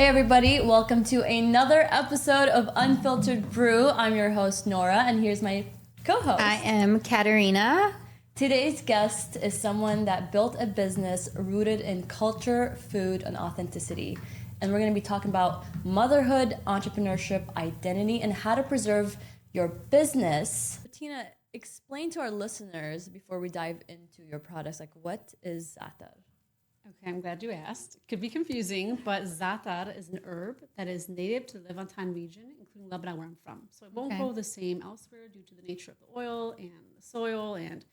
Hey everybody, welcome to another episode of Unfiltered Brew. I'm your host Nora, and here's my co-host. I am Katerina. Today's guest is someone that built a business rooted in culture, food, and authenticity. And we're going to be talking about motherhood, entrepreneurship, identity, and how to preserve your business. Tina, explain to our listeners before we dive into your products, like what is za'atar? Okay, I'm glad you asked. It could be confusing, but za'atar is an herb that is native to the Levantan region, including Lebanon, where I'm from. So it won't grow the same elsewhere due to the nature of the oil and the soil and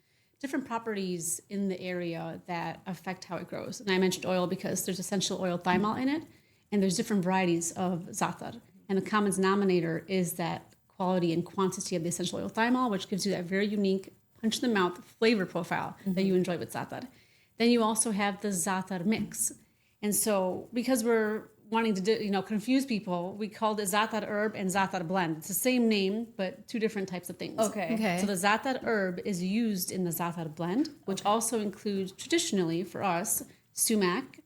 different properties in the area that affect how it grows. And I mentioned oil because there's essential oil thymol in it, and there's different varieties of za'atar. And the common denominator is that quality and quantity of the essential oil thymol, which gives you that very unique punch-in-the-mouth flavor profile that you enjoy with za'atar. Then you also have the za'atar mix. And so because we're wanting to confuse people, we called it za'atar herb and za'atar blend. It's the same name, but two different types of things. Okay. So the za'atar herb is used in the za'atar blend, which also includes traditionally for us sumac,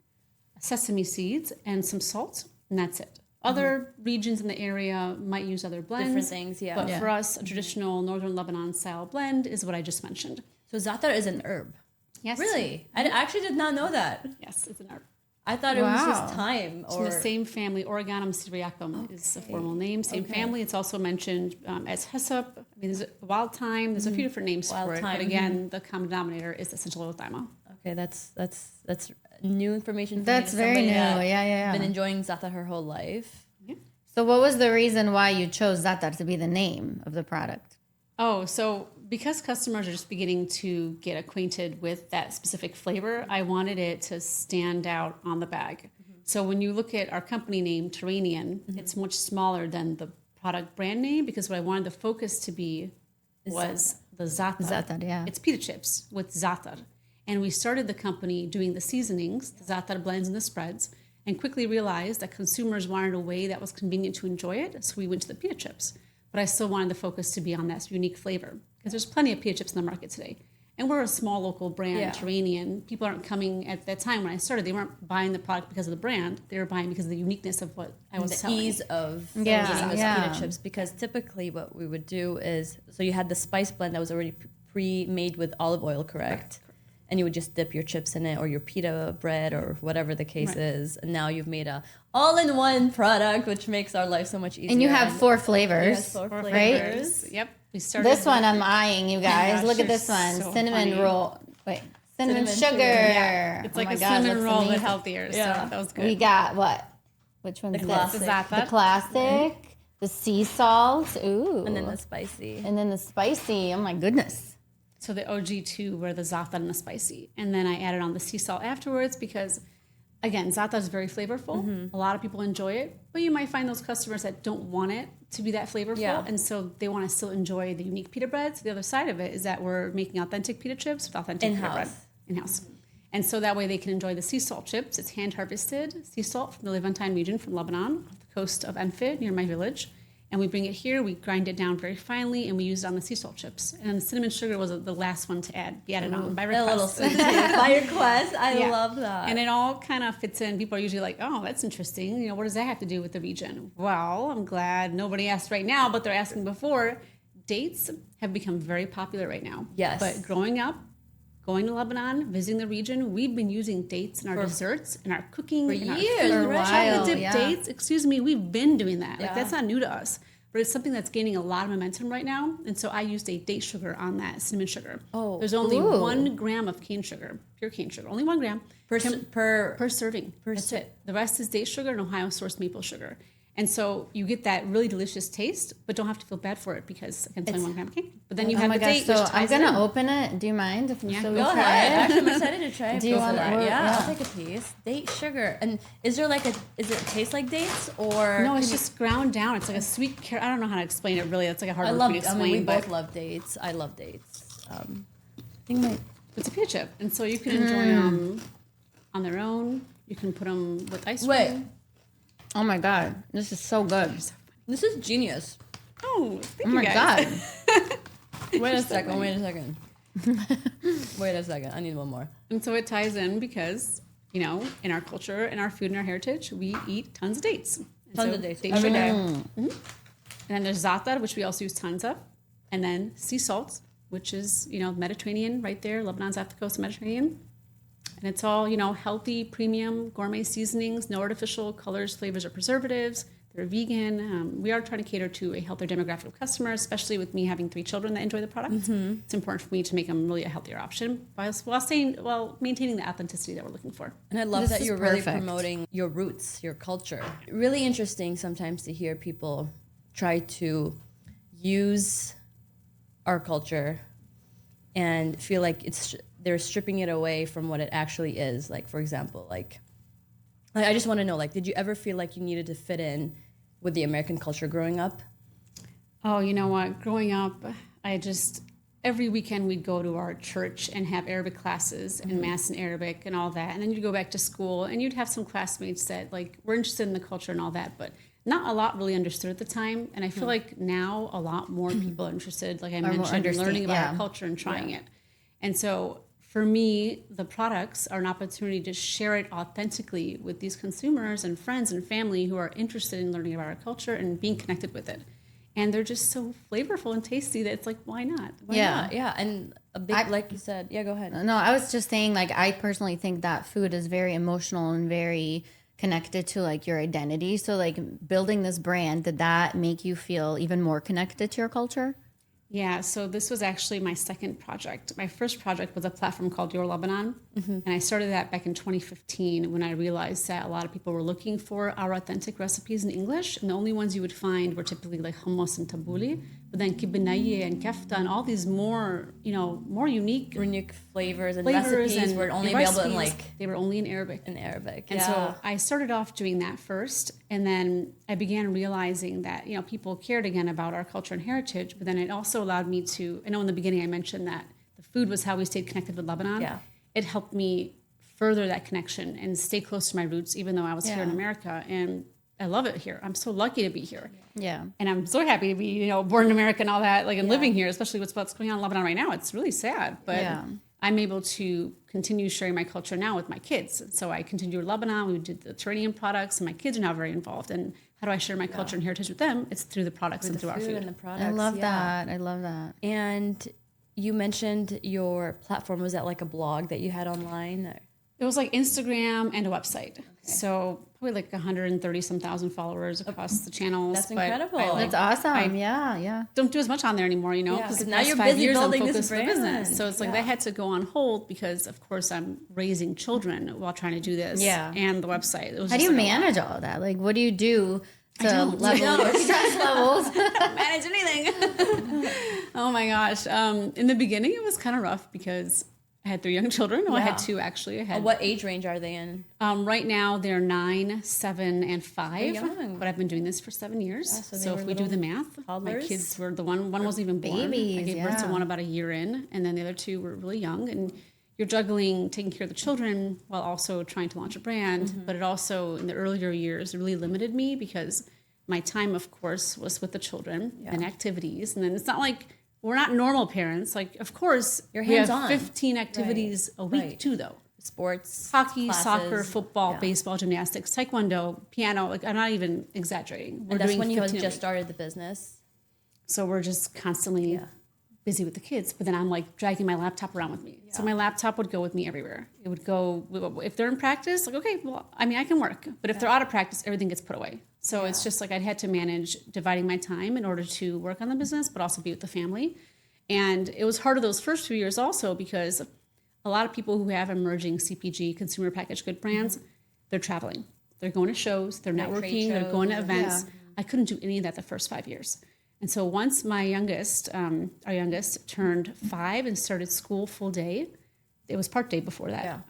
sesame seeds, and some salt, and that's it. Other regions in the area might use other blends. Different things, yeah. But for us, a traditional northern Lebanon style blend is what I just mentioned. So za'atar is an herb. Yes. Really? I actually did not know that. Yes, it's an herb. I thought it was just thyme. It's in the same family. Oreganum syriacum is a formal name. Same family. It's also mentioned as hyssop. I mean, there's wild thyme. There's a few different names for it. But again, the common denominator is essential oil thymol. Okay, that's new information for That's me. very new. That Yeah. been enjoying za'atar her whole life. Yeah. So what was the reason why you chose za'atar to be the name of the product? Oh, so because customers are just beginning to get acquainted with that specific flavor, I wanted it to stand out on the bag. So when you look at our company name, Terranean, it's much smaller than the product brand name because what I wanted the focus to be was the za'atar. Za'atar, yeah. It's pita chips with za'atar. And we started the company doing the seasonings, the za'atar blends and the spreads, and quickly realized that consumers wanted a way that was convenient to enjoy it. So we went to the pita chips. But I still wanted the focus to be on that unique flavor because there's plenty of pita chips in the market today. And we're a small local brand, Terranean. People aren't coming at that time when I started. They weren't buying the product because of the brand. They were buying because of the uniqueness of what I was selling. The ease of Yeah, using those yeah. pita chips. Because typically what we would do is, so you had the spice blend that was already pre-made with olive oil, correct? And you would just dip your chips in it or your pita bread or whatever the case is. And now you've made a all-in-one product, which makes our life so much easier. And you have four flavors, Yes, four right? flavors. Yep. We started This one I'm eyeing, you guys. gosh, Look at you're this one. so Cinnamon funny. roll. Wait. Cinnamon sugar. sugar. Yeah. It's Oh like my a God, cinnamon looks roll, but amazing. healthier. Yeah. So that was good. We got what? Which one's The this? classic. The classic. The sea salt. Ooh. And then the spicy. And then the spicy. Oh my goodness. So the OG2 were the za'atar and the spicy. And then I added on the sea salt afterwards because, again, za'atar is very flavorful. A lot of people enjoy it. But you might find those customers that don't want it to be that flavorful. Yeah. And so they want to still enjoy the unique pita bread. So the other side of it is that we're making authentic pita chips with authentic pita bread. In-house. And so that way they can enjoy the sea salt chips. It's hand-harvested sea salt from the Levantine region from Lebanon, off the coast of Enfid, near my village. And we bring it here, we grind it down very finely, and we use it on the sea salt chips. And the cinnamon sugar was the last one to add. Be added on by A request. little by request. I love that. And it all kind of fits in. People are usually like, oh, that's interesting. What does that have to do with the region? Well, I'm glad nobody asked right now, but they're asking before. Dates have become very popular right now. Yes. But growing up, going to Lebanon, visiting the region, we've been using dates in our desserts, in our cooking, For in our years, food. right? Chocolate dip yeah. dates, excuse me, we've been doing that. Yeah. Like that's not new to us. But it's something that's gaining a lot of momentum right now. And so I used a date sugar on that cinnamon sugar. Oh. There's only Ooh. 1 gram of cane sugar, pure cane sugar, only 1 gram per serving. That's it. The rest is date sugar and Ohio sourced maple sugar. And so you get that really delicious taste, but don't have to feel bad for it because again, it's only 1 gram of cane. But then you Oh have my the gosh. date, So which I'm ties going in. to open it. Do you mind? If Yeah. so we Go try ahead. it? Actually, I'm excited to try it. Do you Go want for it? that. Yeah, Yeah. I'll take a piece. Date sugar. And is there like does it taste like dates or? No, it's just ground down. It's like a sweet carrot. I don't know how to explain it really. It's like a hard I word love. for me to I explain. mean, we but both love dates. I love dates. I think it's a pita chip. And so you can enjoy them on their own. You can put them with ice cream. Wait. Oh my God. This is so good. This is genius. Oh, thank Oh you my guys. God. Wait a second. Wait a second. I need one more. And so it ties in because you know, in our culture, in our food, and our heritage, we eat tons of dates. And Tons of dates. Dates Every are day. there. And then there's za'atar, which we also use tons of. And then sea salt, which is, you know, Mediterranean right there. Lebanon's off the coast of Mediterranean. And it's all, you know, healthy, premium, gourmet seasonings, no artificial colors, flavors, or preservatives. They're vegan. We are trying to cater to a healthier demographic of customers, especially with me having 3 children that enjoy the product. It's important for me to make them really a healthier option while maintaining the authenticity that we're looking for. And I love This that is you're really perfect. promoting your roots, your culture. Really interesting sometimes to hear people try to use our culture and feel like they're stripping it away from what it actually is. Like, for example, like I just want to know, like, did you ever feel like you needed to fit in with the American culture growing up? Oh, you know what? Growing up, every weekend we'd go to our church and have Arabic classes and Mass in Arabic and all that. And then you'd go back to school and you'd have some classmates that like were interested in the culture and all that, but not a lot really understood at the time. And I feel like now a lot more people are interested, like I mentioned, in learning about our culture and trying it. And so for me, the products are an opportunity to share it authentically with these consumers and friends and family who are interested in learning about our culture and being connected with it. And they're just so flavorful and tasty that it's like, why not? Why not? Yeah. And a big, like you said, yeah, go ahead. No, I was just saying, like, I personally think that food is very emotional and very connected to like your identity. So like building this brand, did that make you feel even more connected to your culture? Yeah, so this was actually my second project. My first project was a platform called Your Lebanon. And I started that back in 2015 when I realized that a lot of people were looking for our authentic recipes in English. And the only ones you would find were typically like hummus and tabbouleh. But then kibbenaya and kefta and all these more, you know, more unique flavors and recipes were only available in like... They were only in Arabic. And so I started off doing that first. And then I began realizing that, you know, people cared again about our culture and heritage. But then it also allowed me to, I know in the beginning I mentioned that the food was how we stayed connected with Lebanon. Yeah. It helped me further that connection and stay close to my roots, even though I was here in America. And I love it here. I'm so lucky to be here. Yeah. And I'm so happy to be, you know, born in America and all that, like, and living here, especially with what's going on in Lebanon right now. It's really sad, but I'm able to continue sharing my culture now with my kids. So I continued with Lebanon. We did the Terranean products, and my kids are now very involved. And how do I share my culture and heritage with them? It's through the products and through our food. And the products. I love that. I love that. And you mentioned your platform. Was that like a blog that you had online? It was like Instagram and a website. Okay. So probably like 130,000 followers across the channels. That's incredible. That's awesome. Yeah. Don't do as much on there anymore, you know, because now you're busy building this brand. Business. So it's like they had to go on hold because, of course, I'm raising children while trying to do this. Yeah. And the website. It was How do you manage all of that? Like, what do you do to level your stress levels? I don't manage anything. Oh my gosh. In the beginning, it was kind of rough because I had 3 young children. No, I had 2 actually. What age range are they in? Right now, they're 9, 7, and 5. young. But I've been doing this for 7 years. Yeah, so if we do the math, toddlers? my kids were one wasn't even born. Babies, I gave birth to one about a year in, and then the other 2 were really young. And you're juggling taking care of the children while also trying to launch a brand. But it also, in the earlier years, really limited me because my time, of course, was with the children and activities. And then it's not like we're not normal parents. Like, of course, You're we have hands-on. 15 activities a week too, though. Sports, Hockey, classes. soccer, football, baseball, gymnastics, taekwondo, piano. Like, I'm not even exaggerating. And that's when you 15 a just week. started the business. So we're just constantly busy with the kids. But then I'm like dragging my laptop around with me. Yeah. So my laptop would go with me everywhere. It would go, if they're in practice, like, okay, well, I mean, I can work. But if they're out of practice, everything gets put away. So it's just like I'd had to manage dividing my time in order to work on the business, but also be with the family. And it was harder those first few years also because a lot of people who have emerging CPG, consumer packaged good brands, they're traveling. They're going to shows, they're networking, they're going to events. I couldn't do any of that the first 5 years. And so once my youngest, our youngest, turned 5 and started school full day, it was part day before that.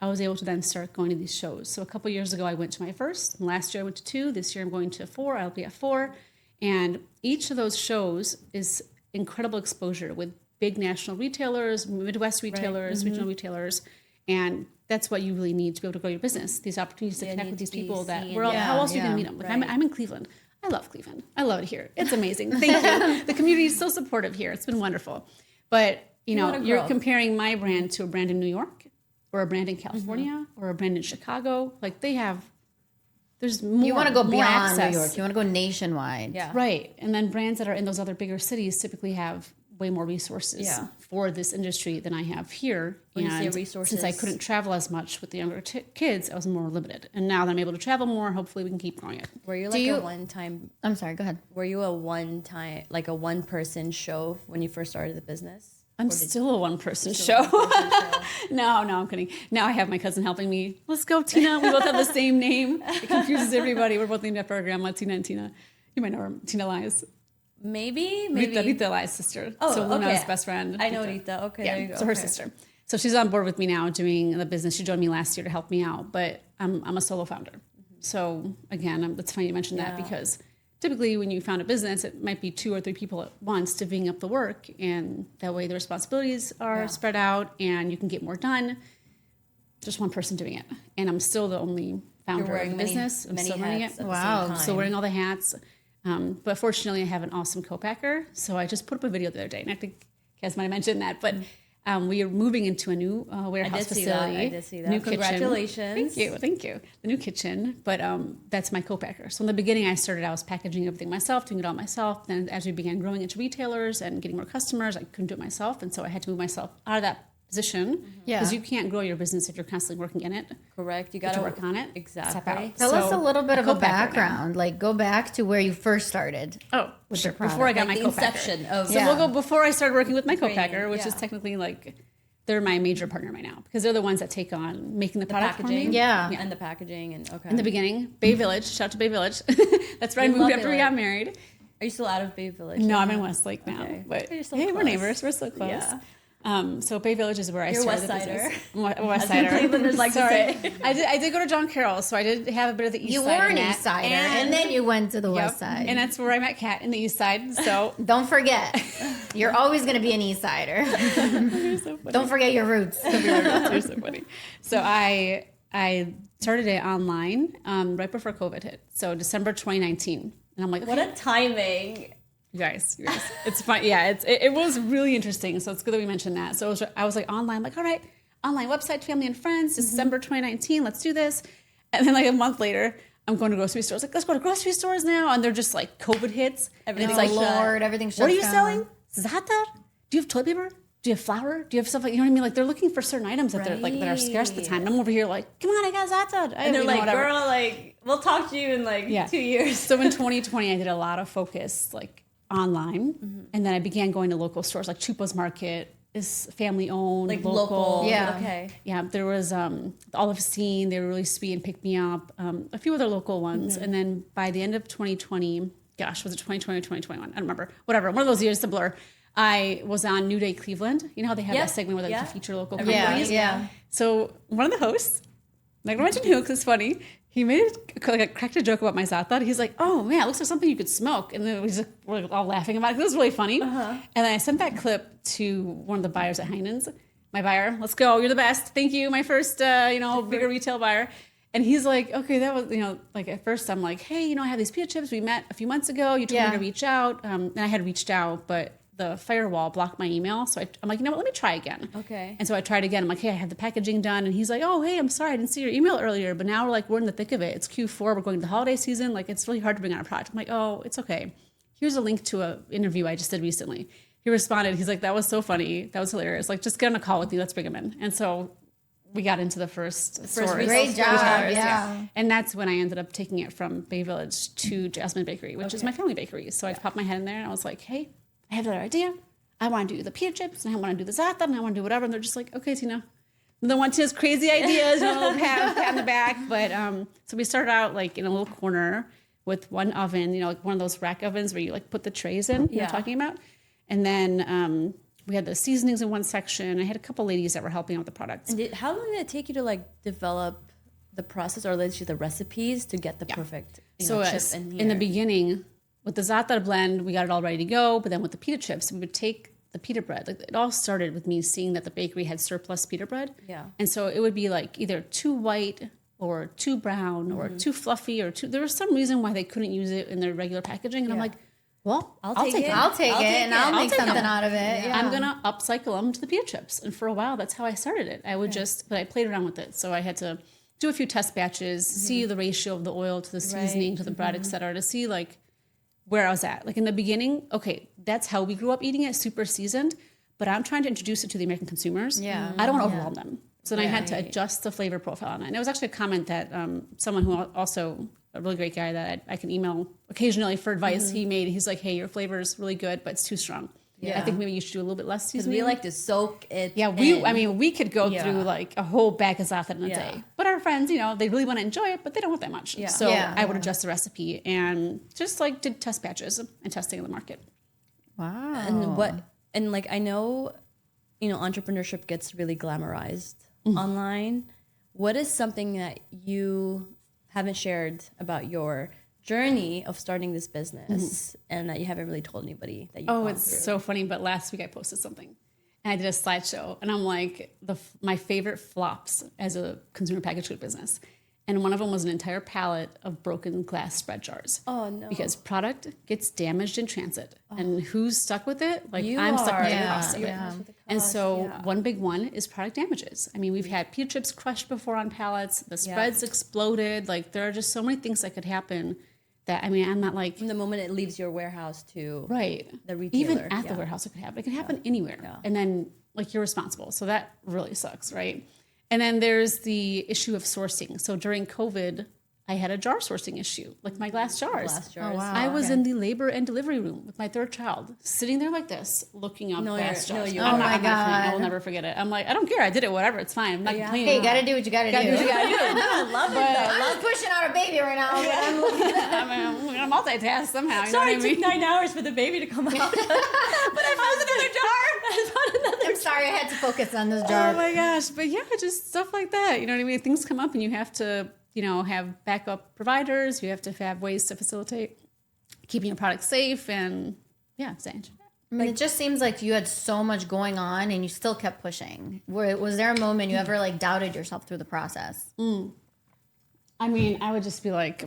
I was able to then start going to these shows. So a couple years ago, I went to my first. And last year, I went to 2. This year, I'm going to 4. I'll be at 4. And each of those shows is incredible exposure with big national retailers, Midwest retailers, regional retailers. And that's what you really need to be able to grow your business. These opportunities to connect with these people that how else are you going to meet them? Like I'm in Cleveland. I love Cleveland. I love it here. It's amazing. Thank you. The community is so supportive here. It's been wonderful. But, you know, you're comparing my brand to a brand in New York or a brand in California or a brand in Chicago. Like there's more. You want to go beyond access. New York. You want to go nationwide. Yeah. Right. And then brands that are in those other bigger cities typically have way more resources for this industry than I have here. When you say and resources, since I couldn't travel as much with the younger kids, I was more limited. And now that I'm able to travel more, hopefully we can keep growing it. Were you like a one-time? I'm sorry, go ahead. Were you a one-time, like a one-person show when you first started the business? I'm still a one-person show. No, I'm kidding. Now I have my cousin helping me. Let's go, Tina. We both have the same name. It confuses everybody. We're both named after our grandma, Tina and Tina. You might know her, Tina Lies. Maybe. Rita Lies' sister. Oh, so Luna's okay. best friend. I know Rita. Okay, Yeah, there you go. so her sister. So she's on board with me now doing the business. She joined me last year to help me out, but I'm a solo founder. So again, that's funny you mentioned that because typically when you found a business, it might be 2 or 3 people at once divvying up the work, and that way the responsibilities are spread out and you can get more done. Just one person doing it. And I'm still the only founder of the business. I'm still running it. Wow. I'm still wearing all the hats. But fortunately, I have an awesome co-packer. So I just put up a video the other day, and I think Kaz might have mentioned that, but we are moving into a new warehouse facility. I did see that. New Congratulations. Kitchen. Thank you. The new kitchen. But that's my co-packer. So in the beginning, I was packaging everything myself, doing it all myself. Then as we began growing into retailers and getting more customers, I couldn't do it myself. And so I had to move myself out of that position. Yeah. Because you can't grow your business if you're constantly working in it. Correct. You got got to work on it. Exactly. Step out. Tell us a little bit of a co-packer background. Like, go back to where you first started. Oh, with your product. before I got Like my the co-packer. inception of So we'll go before I started working with my Training, co-packer, which is technically like they're my major partner right now because they're the ones that take on making the product packaging. for me. Yeah. And the packaging and In the beginning, Bay Village. Shout out to Bay Village. That's where I We moved love after Bay we got Village. married. Are you still out of Bay Village? No, I'm in Westlake now. Okay. But You're so hey, we're close. neighbors. We're so close. Yeah. So Bay Village is where I You're started West the business. Sider. West As the Sider. Clevelanders like to Sorry. say. I did go to John Carroll's, so I did have a bit of the East You Side. were in an that. East Sider, and then you went to the West Side. And that's where I met Kat in the East Side. So Don't forget, you're always going to be an East Sider. you're so funny. Don't forget your roots. You're so funny. So I started it online right before COVID hit. So December 2019. And I'm like, What a timing. You guys, it's fun. Yeah, it was really interesting. So it's good that we mentioned that. So I was like online, like, all right, online website, family and friends, December 2019, let's do this. And then like a month later, I'm going to grocery stores. Like, let's go to grocery stores now. And they're just like COVID hits. Everything's And it's like, shut. Lord, everything's shut what are you down. selling? Za'atar? Do you have toilet paper? Do you have flour? Do you have stuff like, you know what I mean? Like they're looking for certain items that they're like that are scarce at the time. And I'm over here like, come on, I got za'atar. And they're like, girl, like, we'll talk to you in like 2 years. So in 2020, I did a lot of focus like online, and then I began going to local stores like Chupa's Market is family owned, Like local. Yeah. Okay. Yeah, there was the Olive Scene. They were really sweet and picked me up. A few other local ones, and then by the end of 2020, gosh, was it 2020 or 2021? I don't remember. Whatever, one of those years, it's a blur. I was on New Day Cleveland. You know how they have that segment where they like to feature local companies. Yeah. So one of the hosts, I'm not gonna mention who because it's funny. He cracked a joke about my za'atar. He's like, "Oh man, it looks like something you could smoke," and then we're all laughing about it. It was really funny. And then I sent that clip to one of the buyers at Heinen's. My buyer, let's go. You're the best. Thank you. My first, bigger retail buyer. And he's like, okay, that was, like at first I'm like, hey, I have these pita chips. We met a few months ago. You told me to reach out. And I had reached out, but the firewall blocked my email. So I'm like, you know what, let me try again. Okay. And so I tried again. I'm like, hey, I have the packaging done. And he's like, oh, hey, I'm sorry. I didn't see your email earlier. But now we're in the thick of it. It's Q4. We're going to the holiday season. Like, it's really hard to bring out a product. I'm like, oh, it's okay. Here's a link to an interview I just did recently. He responded. He's like, that was so funny. That was hilarious. Like, just get on a call with me. Let's bring him in. And so we got into the first stores. Great job. Yeah. And that's when I ended up taking it from Bay Village to Jasmine Bakery, which is my family bakery. So I popped my head in there and I was like, hey, I have another idea. I want to do the pita chips and I want to do the za'atar and I want to do whatever. And they're just like, okay, Tina. And they want Tina's crazy ideas, pat on the back. But so we started out like in a little corner with one oven, like one of those rack ovens where you like put the trays in, you know what I'm talking about? And then we had the seasonings in one section. I had a couple ladies that were helping out with the products. And how long did it take you to like develop the process or literally the recipes to get the perfect chip in here? In the beginning, with the za'atar blend, we got it all ready to go. But then with the pita chips, we would take the pita bread. Like it all started with me seeing that the bakery had surplus pita bread. Yeah. And so it would be like either too white or too brown or too fluffy or there was some reason why they couldn't use it in their regular packaging. And I'm like, Well, I'll take it. I'll take it and I'll make take something them. out of it. Yeah. I'm gonna upcycle them to the pita chips, and for a while, that's how I started it. I would but I played around with it, so I had to do a few test batches, see the ratio of the oil to the seasoning to the bread, etc., to see like where I was at. Like in the beginning, okay, that's how we grew up eating it, super seasoned. But I'm trying to introduce it to the American consumers. Yeah. I don't want to overwhelm them, so then I had to adjust the flavor profile on it. And it was actually a comment that someone who also a really great guy that I can email occasionally for advice. He made. He's like, hey, your flavor is really good, but it's too strong. Yeah. I think maybe you should do a little bit less seasoning. We like to soak it. Yeah, we could go through like a whole bag of za'atar in a day. But our friends, they really want to enjoy it, but they don't want that much. Yeah. So I would adjust the recipe and just like did test batches and testing in the market. Wow. And like I know, entrepreneurship gets really glamorized online. What is something that you haven't shared about your journey of starting this business and that you haven't really told anybody that you've gone It's through? so funny. But last week I posted something and I did a slideshow and I'm like my favorite flops as a consumer packaged good business. And one of them was an entire pallet of broken glass spread jars. Oh, no. Because product gets damaged in transit. And who's stuck with it? Like You I'm stuck are. with the Yeah. cost of it. Yeah. And so one big one is product damages. I mean, we've had pita chips crushed before on pallets. The spreads exploded. Like there are just so many things that could happen that, I'm not like... From the moment it leaves your warehouse to the retailer. Even at the warehouse it could happen. It can happen anywhere. Yeah. And then like you're responsible. So that really sucks, right? And then there's the issue of sourcing. So during COVID, I had a jar sourcing issue, like my glass jars. Oh, wow. I was in the labor and delivery room with my third child, sitting there like this, looking up glass jars. Oh my God. I will never forget it. I'm like, I don't care. I did it, whatever. It's fine. I'm not complaining. Hey, you gotta do what you gotta do. I love it. I'm pushing out a baby right now. I'm looking I'm gonna multitask somehow. Sorry, it took 9 hours for the baby to come out. But I found another jar. I'm sorry, I had to focus on this jar. Oh my gosh. But yeah, just stuff like that. You know what I mean? Things come up and you have to, have backup providers. You have to have ways to facilitate keeping your product safe and Sanj. It just seems like you had so much going on and you still kept pushing. Was there a moment you ever doubted yourself through the process? I would just be like,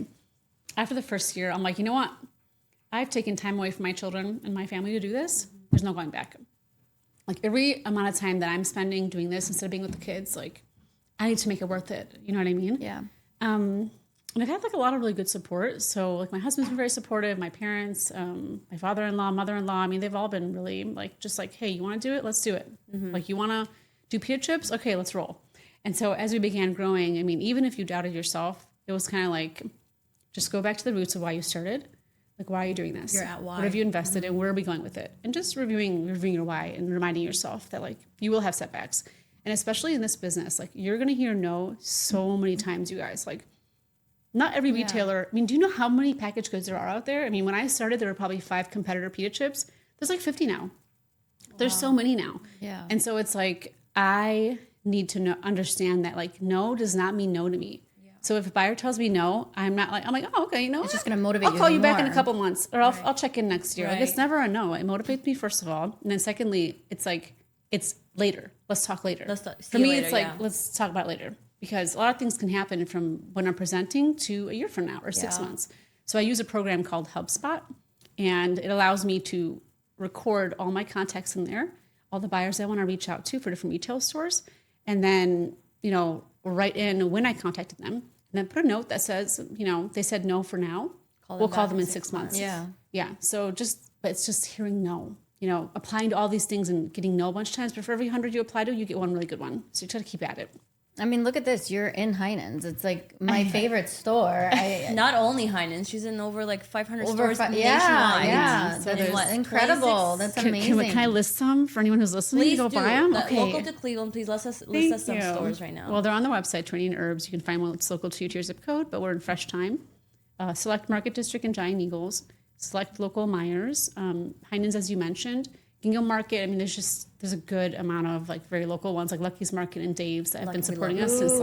after the first year, I'm like, you know what? I've taken time away from my children and my family to do this. There's no going back. Like every amount of time that I'm spending doing this instead of being with the kids, like I need to make it worth it. You know what I mean? Yeah. And I've had a lot of really good support. So like my husband's been very supportive, my parents, my father-in-law, mother-in-law. They've all been really hey, you want to do it? Let's do it. Like you want to do pita chips? Okay, let's roll. And so as we began growing, even if you doubted yourself, it was kind of like, just go back to the roots of why you started. Like, why are you doing this? You're at why. What have you invested in? Where are we going with it? And just reviewing your why and reminding yourself that you will have setbacks. And especially in this business, you're going to hear no so many times, you guys. Not every retailer. Do you know how many packaged goods there are out there? When I started, there were probably 5 competitor pita chips. There's 50 now. There's so many now. Yeah. And so it's I need to understand that no does not mean no to me. So if a buyer tells me no, I'm like, oh, okay, it's just going to motivate you. I'll call you back in a couple months, or I'll check in next year. It's never a no. It motivates me, first of all. And then secondly, it's it's later. Let's talk later. For me, it's let's talk about it later. Because a lot of things can happen from when I'm presenting to a year from now or 6 months. So I use a program called HubSpot, and it allows me to record all my contacts in there, all the buyers I want to reach out to for different retail stores, and then, write in when I contacted them. And then put a note that says, they said no for now. We'll call them in 6 months. Yeah. Yeah. So but it's just hearing no, applying to all these things and getting no a bunch of times. But for every 100 you apply to, you get one really good one. So you try to keep at it. Look at this. You're in Heinen's. It's my favorite store. Not only Heinen's, she's in over 500 stores nationwide. Yeah. That's incredible. That's amazing. Can I list some for anyone who's listening Please to go do. buy them? Okay. Local to Cleveland, please list us some stores right now. Well, they're on the website, Terranean Herbs. You can find one that's local to your zip code, but we're in Fresh Time. Select Market District and Giant Eagles. Select Local Myers. Heinen's, as you mentioned. Gingham Market, there's a good amount of very local ones like Lucky's Market and Dave's that have been supporting us since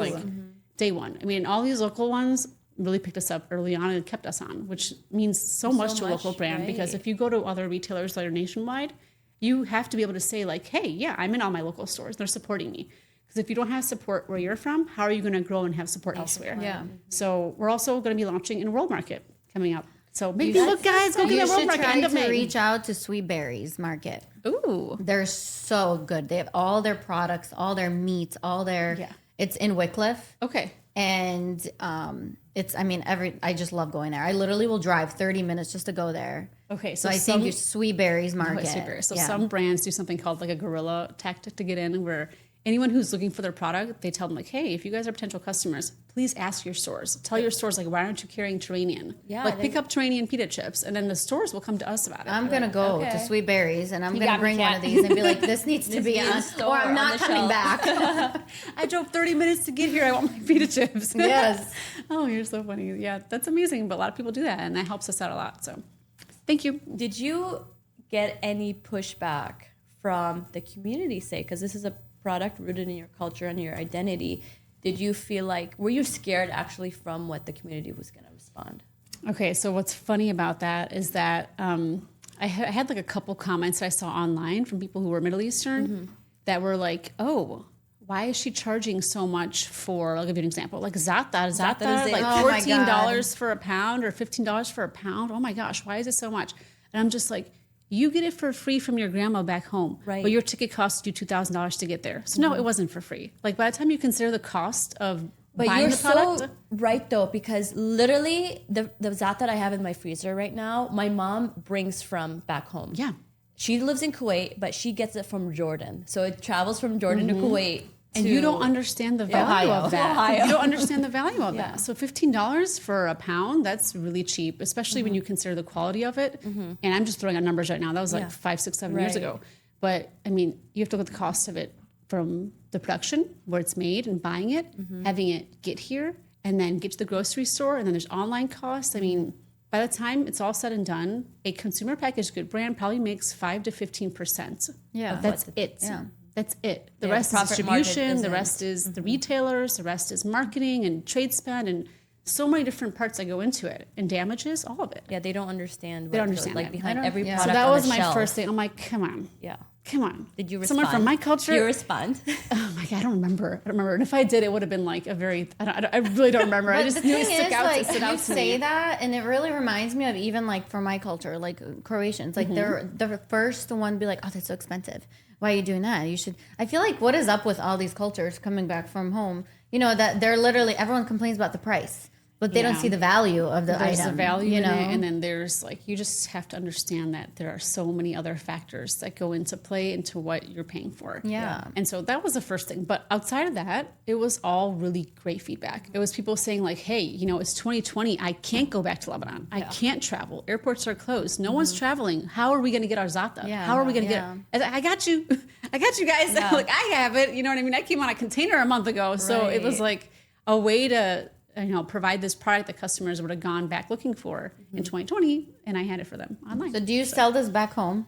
day one. All these local ones really picked us up early on and kept us on, which means so much to a local brand, because if you go to other retailers that are nationwide, you have to be able to say hey, yeah, I'm in all my local stores. They're supporting me. Because if you don't have support where you're from, how are you going to grow and have support elsewhere? Yeah. So we're also going to be launching in World Market coming up. So maybe look, guys, go You get a world should market try end of to May. reach out to Sweet Berries Market. Ooh. They're so good. They have all their products, all their meats, all their. Yeah. It's in Wycliffe. Okay. And I just love going there. I literally will drive 30 minutes just to go there. Okay, So I think it's Sweet Berries Market. Sweet Berries. So Yeah. some brands do something called like a guerrilla tactic to get in, where anyone who's looking for their product, they tell them like, hey, if you guys are potential customers, please ask your stores. Tell your stores like, why aren't you carrying Terranean? Yeah, like pick up Terranean pita chips, and then the stores will come to us about it. I'm gonna go okay. to Sweet Berries and I'm You gonna got me, bring one Kat. of these and be like, this needs to be in on, store or I'm on not the coming shelf. back. I drove 30 minutes to get here. I want my pita chips. Yes. Oh, you're so funny. Yeah, that's amazing. But a lot of people do that, and that helps us out a lot. So thank you. Did you get any pushback from the community, say, because this is a product rooted in your culture and your identity? Did you feel like, were you scared actually from what the community was going to respond? Okay, so what's funny about that is that I had like a couple comments that I saw online from people who were Middle Eastern that were like, oh, why is she charging so much for, I'll give you an example, like za'atar, is like Oh my God. $14 for a pound or $15 for a pound. Oh my gosh, why is it so much? And I'm just like, you get it for free from your grandma back home, Right. but your ticket cost you $2,000 to get there. So no, it wasn't for free. Like by the time you consider the cost of But buying you're the product, so right though, because literally the za'atar I have in my freezer right now, my mom brings from back home. yeah. She lives in Kuwait, but she gets it from Jordan. So it travels from Jordan to Kuwait. And to you don't understand the value Ohio. of that. Ohio. You don't understand the value of Yeah. that. So $15 for a pound, that's really cheap, especially when you consider the quality of it. And I'm just throwing out numbers right now. That was like Yeah. 5, 6, 7 years Right. ago. But I mean, you have to look at the cost of it from the production, where it's made and buying it, having it get here, and then get to the grocery store, and then there's online costs. I mean, by the time it's all said and done, a consumer packaged good brand probably makes 5 to 15%. Yeah. That's What it. yeah. That's it. The Yeah, rest is profit margin distribution. The isn't- rest is the retailers. The rest is marketing and trade spend, and so many different parts that go into it, and damages, all of it. Yeah, they don't understand. They don't what understand like that. behind I don't- every yeah. product. So that on was the my shelf. first thing. I'm like, come on, Yeah. come on. Did you respond? Someone from my culture? Did you respond? Oh my god, I don't remember. And if I did, it would have been like a very. I really don't remember. I But just the knew thing it stuck is, out. like, It stood you out to say me. that, and it really reminds me of even like for my culture, like Croatians, like they're the first one to be like, "Oh, that's so expensive. Why are you doing that? You should." I feel like what is up with all these cultures coming back from home? You know that they're literally everyone complains about the price, but they don't Yeah. see the value of the There's item. the value you in know, it, and then there's like you just have to understand that there are so many other factors that go into play into what you're paying for. Yeah. And so that was the first thing. But outside of that, it was all really great feedback. It was people saying like, "Hey, you know, it's 2020. I can't go back to Lebanon. I can't travel. Airports are closed. No one's traveling. How are we going to get our za'atar? Yeah. How are we going to Yeah. get? I got you. I got you guys. Like I have it. You know what I mean? I came on a container a month ago, so it was Right. like a way to provide this product that customers would have gone back looking for in 2020, and I had it for them online. so do you sell this back home?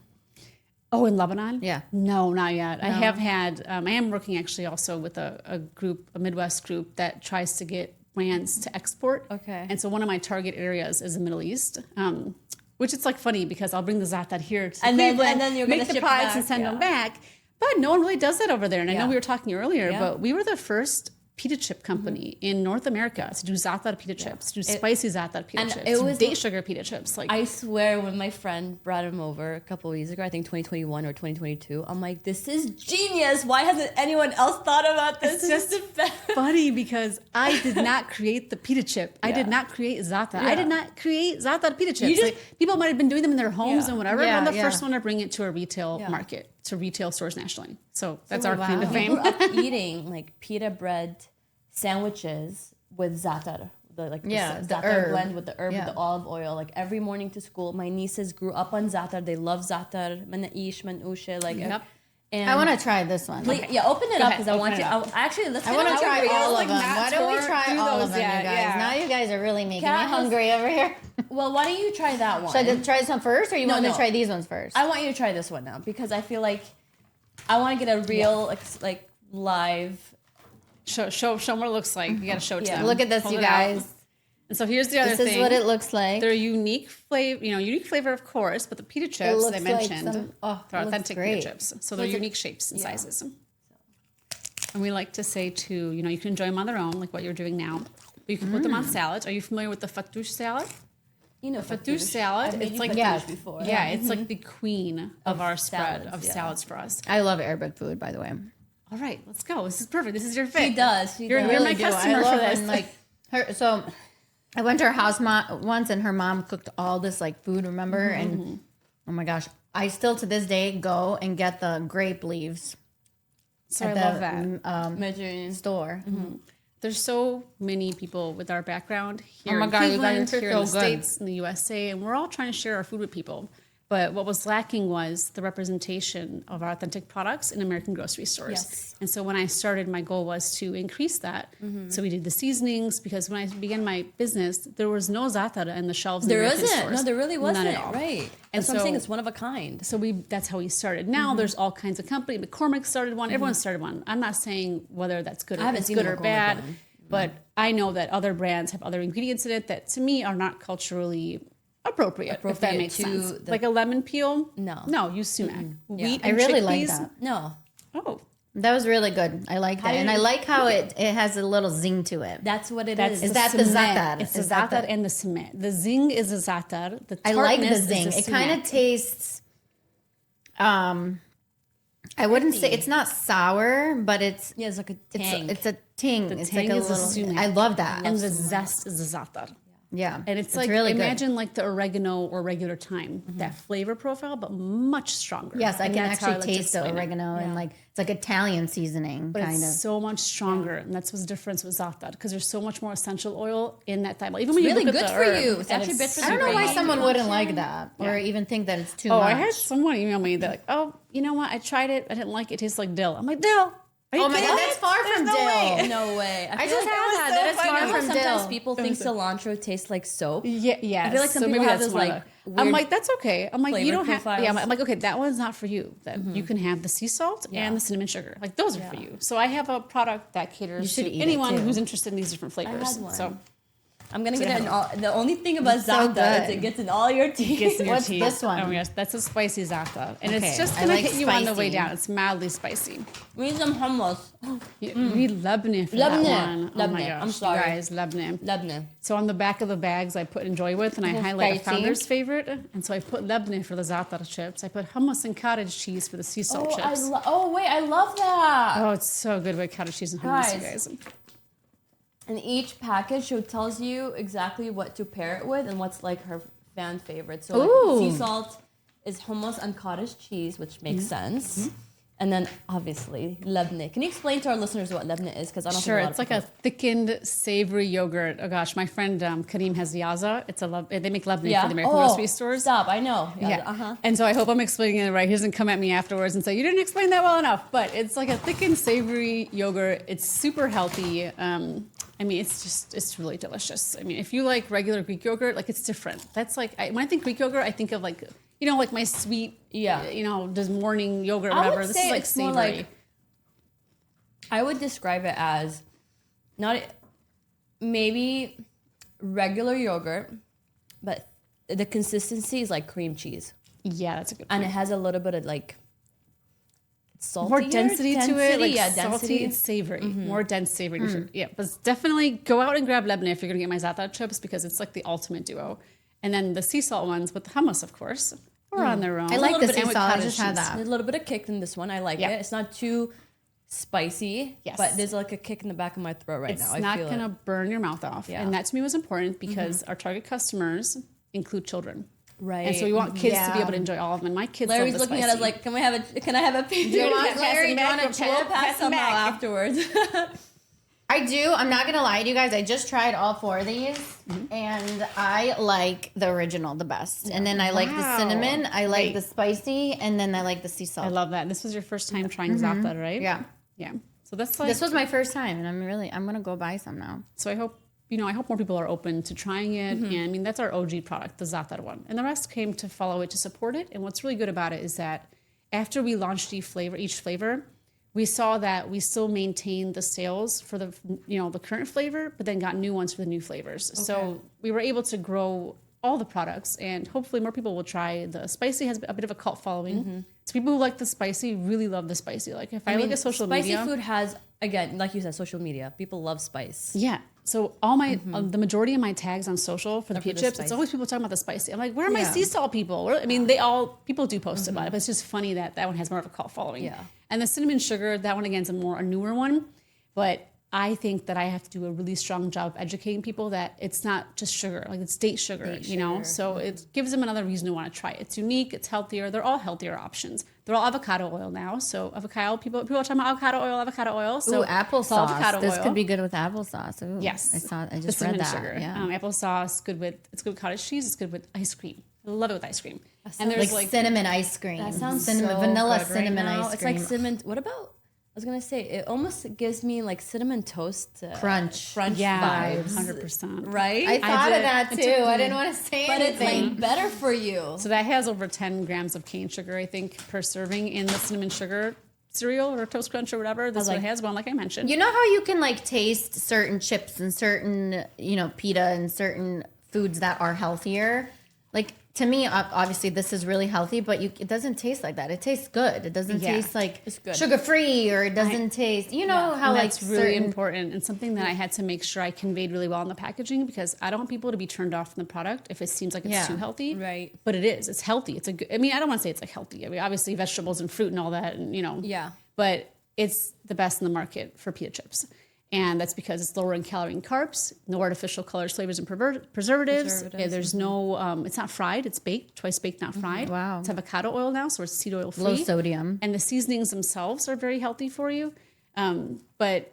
Oh, in Lebanon? Yeah. No, not yet. I have had, I am working actually also with a group, a Midwest group that tries to get brands to export. Okay. And so one of my target areas is the Middle East. Which it's like funny because I'll bring the za'atar here to And then- Cleveland, and then you're make gonna the ship products back, and send yeah. them back. But no one really does that over there. And I know Yeah. we were talking earlier, Yeah. but we were the first pita chip company in North America to do za'atar pita chips, to do spicy za'atar pita and chips, it to was- date sugar pita chips. Like I swear, when my friend brought him over a couple of years ago, I think 2021 or 2022, I'm like, this is genius. Why hasn't anyone else thought about this? It's just the best. funny because I did not create the pita chip. I did Yeah. not create za'atar. Yeah. I did not create za'atar pita chips. just- Like, people might have been doing them in their homes Yeah. and whatever. Yeah, but I'm the yeah. first one to bring it to a retail Yeah. market, to retail stores nationally. So that's our wow. claim to We fame. grew up eating like pita bread sandwiches with za'atar. The Yeah, the za'atar herb. blend with the herb, Yeah. with the olive oil. Like every morning to school, my nieces grew up on za'atar. They love za'atar, manaish, manushe. Like, Yep. and I want to try this one. Please, yeah, open it Go up ahead, because I want open you. it up. Actually, let's. I get want it to out. try hungry. I was, all like, of them. not Why don't we tore try through all those of them, yet, you guys? yeah. Now you guys are really making me Kat has- hungry over here. Well, why don't you try that one? Should I try this one first, or you want me no. to try these ones first? I want you to try this one now because I feel like I want to get a real like live. Show them what it looks like. You got to show it to Yeah. them. Look at this, Hold you it out. guys. And so here's the other This thing. is what it looks like. They're unique flavor, unique flavor, of course, but the pita chips looks they like mentioned, some- oh, they're it looks authentic great. pita chips. So they're What's it- unique shapes and Yeah. sizes. And we like to say too, you can enjoy them on their own, like what you're doing now. But you can put them on salads. Are you familiar with the fattoush salad? You know, fattoush salad. I've made It's you like fattoush before. Yeah, it's like the queen of our spread salads, of yeah. salads for us. I love Arabic food, by the way. All right, let's go. This is perfect. This is your fit. She does. You're does. my customer for this. when, like her. So I went to her house once, and her mom cooked all this like food. Remember? And oh my gosh, I still to this day go and get the grape leaves. So I at love the, that. Mediterranean. store. There's so many people with our background here Oh my in God, you Cleveland, guys are here so in the good. States, in the USA, and we're all trying to share our food with people. But what was lacking was the representation of our authentic products in American grocery stores. Yes. And so when I started, my goal was to increase that. So we did the seasonings, because when I began my business, there was no za'atar in the shelves. There in American isn't. stores. No, there really None wasn't. at all. Right. And That's what I'm saying. so- It's one of a kind. So that's how we started. Now there's all kinds of company. McCormick started one. Everyone started one. I'm not saying whether that's good or, haven't it's seen good the or McCormick bad, one. but I know that other brands have other ingredients in it that to me are not culturally appropriate, if that makes to sense. the- Like a lemon peel. No. Use sumac. Wheat I and really like chickpeas. that. No. Oh, That was really good. I like that, and I like how it has a little zing to it. That's what it that's is. Is that the cement. za'atar? It's the Is that za'atar the- and the cement. The zing is the za'atar. The I like the tartness is zing. the It kind sumac. of tastes. I wouldn't say it's not sour, but it's Yeah, it's like a tang. it's a ting. It's tang like a is the little. sumac. I love that. and the zest is the za'atar. Yeah, And it's like, really imagine like the oregano or regular thyme, that flavor profile, but much stronger. good. Yes, I And can that's how actually like to taste the explain it. oregano and like it's like Italian seasoning But kind it's of. so much stronger, and that's what's the difference with za'atar, because there's so much more essential oil in that thyme. Even when you really look at good the for herb, you. It's and actually good for I don't know the why brain. someone wouldn't like that or even think that it's too Oh, much. I had someone email me. They're like, "Oh, you know what? I tried it. I didn't like it. It tastes like dill." I'm like, "Dill? Are you Oh my kidding God, me? that's far There's from no dill. way." No way. I feel just like had was that. so That is funny. far You know how from sometimes dill. people think cilantro tastes like soap. Yeah, yes. I feel like some so people maybe have that's those more like I'm weird like, that's okay. I'm like, you flavor don't have. profiles. Yeah, I'm like, okay, that one's not for you. Then you can have the sea salt and the cinnamon sugar. Like those are for you. So I have a product that caters should to eat it, anyone too. who's interested in these different flavors. had one. So I'm gonna get So- it in all. The only thing about It's so za'atar is good. it gets in all your teeth. gets in your What's teeth. this one? Oh my gosh, that's a spicy za'atar, and Okay, it's just I gonna like hit you on the way spicy. down. It's mildly spicy. We need some hummus. You need Lebanese for that Lebanese. one. Oh my Lebanese. gosh, I'm sorry. you guys, Lebanese. Lebanon. So on the back of the bags, I put enjoy with, and I highlight a spicy. founder's favorite. And so I put Lebanese for the za'atar chips. I put hummus and cottage cheese for the sea salt chips. Wait, I love that. Oh, it's so good with cottage cheese and hummus, you Guys. guys. And each package tells you exactly what to pair it with and what's like her fan favorite. So Ooh. like, sea salt is hummus and cottage cheese, which makes sense. And then obviously lebne. Can you explain to our listeners what lebne is? Because I don't Sure, think it's like a thickened, savory yogurt. Oh gosh, my friend Kareem has Yaza. It's a they make Lebanese for the American grocery stores. Stop! I know. Yeah. And so I hope I'm explaining it right. He doesn't come at me afterwards and say, you didn't explain that well enough. But it's like a thickened, savory yogurt. It's super healthy. I mean, it's really delicious. I mean, if you like regular Greek yogurt, like it's different. That's like, when I think Greek yogurt, I think of like, you know, like my sweet, does morning yogurt or I whatever. would This say is like it's savory. more like, I would describe it as not maybe regular yogurt, but the consistency is like cream cheese. Yeah, that's a good And point. it has a little bit of like salty. More density to it, like yeah, salty density. and savory. More dense savory. Yeah, but definitely go out and grab Lebanese if you're gonna get my za'atar chips because it's like the ultimate duo. And then the sea salt ones with the hummus, of course, or on their own. I like the bit sea and with salt. I cottage just had cheese. that. There's a little bit of kick in this one. I like Yeah. it. It's not too spicy. Yes. But there's like a kick in the back of my throat right It's now. not I feel gonna it. burn your mouth off. Yeah. And that to me was important because our target customers include children. Right. And so we want kids to be Yeah. able to enjoy all of them. And my kids Larry's love the looking spicy. at us like, can I have a picture? Do you want- Larry, do you want a We'll chip? pass some out afterwards. I do. I'm not gonna lie to you guys. I just tried all 4 of these, and I like the original the best. And then I like the Wow. cinnamon. I like Great. the spicy, and then I like the sea salt. I love that. This was your first time trying za'atar, right? Yeah. Yeah. So that's like This was my first time, and I'm gonna go buy some now. So I hope more people are open to trying it. Mm-hmm. And I mean, that's our OG product, the za'atar one. And the rest came to follow it, to support it. And what's really good about it is that after we launched each flavor, we saw that we still maintained the sales for the current flavor, but then got new ones for the new flavors. So we were able to grow all the products, and hopefully more people will try. The spicy has a bit of a cult following. So people who like the spicy really love the spicy. Like if I look at social spicy media, food has, again, like you said, social media. People love spice. yeah. So all my the majority of my tags on social for the pita chips, it's spicy. always people talking about the spicy. I'm like, where are my sea salt people? I mean, people do post about it, but it's just funny that one has more of a cult following. Yeah. And the cinnamon sugar, that one again is a newer one, but I think that I have to do a really strong job of educating people that it's not just sugar, like it's date sugar, you know? So it gives them another reason to want to try it. It's unique, it's healthier, they're all healthier options. They're all avocado oil now. So people are talking about avocado oil. So Ooh, applesauce. avocado This oil. could be good with applesauce. Ooh, Yes. I The just cinnamon read that. sugar. Yeah. Applesauce, it's good with cottage cheese, it's good with ice cream. I love it with ice cream. And there's Like cinnamon ice cream. That sounds cinnamon, so vanilla good cinnamon right now. ice It's cream. like cinnamon. What about? I was gonna say it almost gives me like cinnamon toast Crunch. yeah, vibes, 100%. right? I thought of did- that it too. took I me- didn't want to say but it's anything. like better for you. So that has over 10 grams of cane sugar, I think, per serving in the cinnamon sugar cereal or toast crunch or whatever. This one has one, like I mentioned. You know how you can like taste certain chips and certain, pita and certain foods that are healthier? Like to me, obviously this is really healthy, but it doesn't taste like that. It tastes good. It doesn't Yeah, taste like it's good. sugar free, or it doesn't taste, how And like that's really certain important and something that I had to make sure I conveyed really well in the packaging, because I don't want people to be turned off from the product if it seems like it's Yeah. too healthy. Right. But it is. It's healthy. It's I mean, I don't want to say it's like healthy. I mean, obviously vegetables and fruit and all that, and Yeah. But it's the best in the market for pita chips. And that's because it's lower in calorie and carbs, no artificial colors, flavors, and preservatives. Yeah, there's no, it's not fried, it's baked, twice baked, not fried. Wow. It's avocado oil now, so it's seed oil free. low sodium. And the seasonings themselves are very healthy for you. But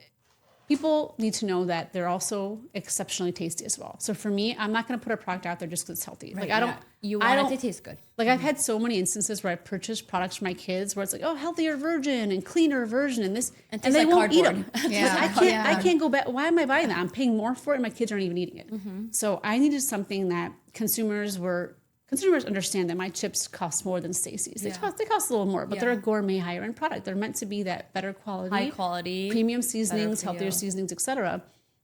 people need to know that they're also exceptionally tasty as well. So for me, I'm not going to put a product out there just because it's healthy. Like I don't, You I want don't it to taste good. like I've had so many instances where I purchased products for my kids where it's like, oh, healthier version and cleaner version and this, and tastes they like won't eat cardboard. them. Yeah. I can't go back. Why am I buying that? I'm paying more for it, and my kids aren't even eating it. So I needed something that consumers understand that my chips cost more than Stacy's. They cost a little more, but they're a gourmet higher end product. They're meant to be that better quality, High quality, premium seasonings, for healthier you. seasonings, etc.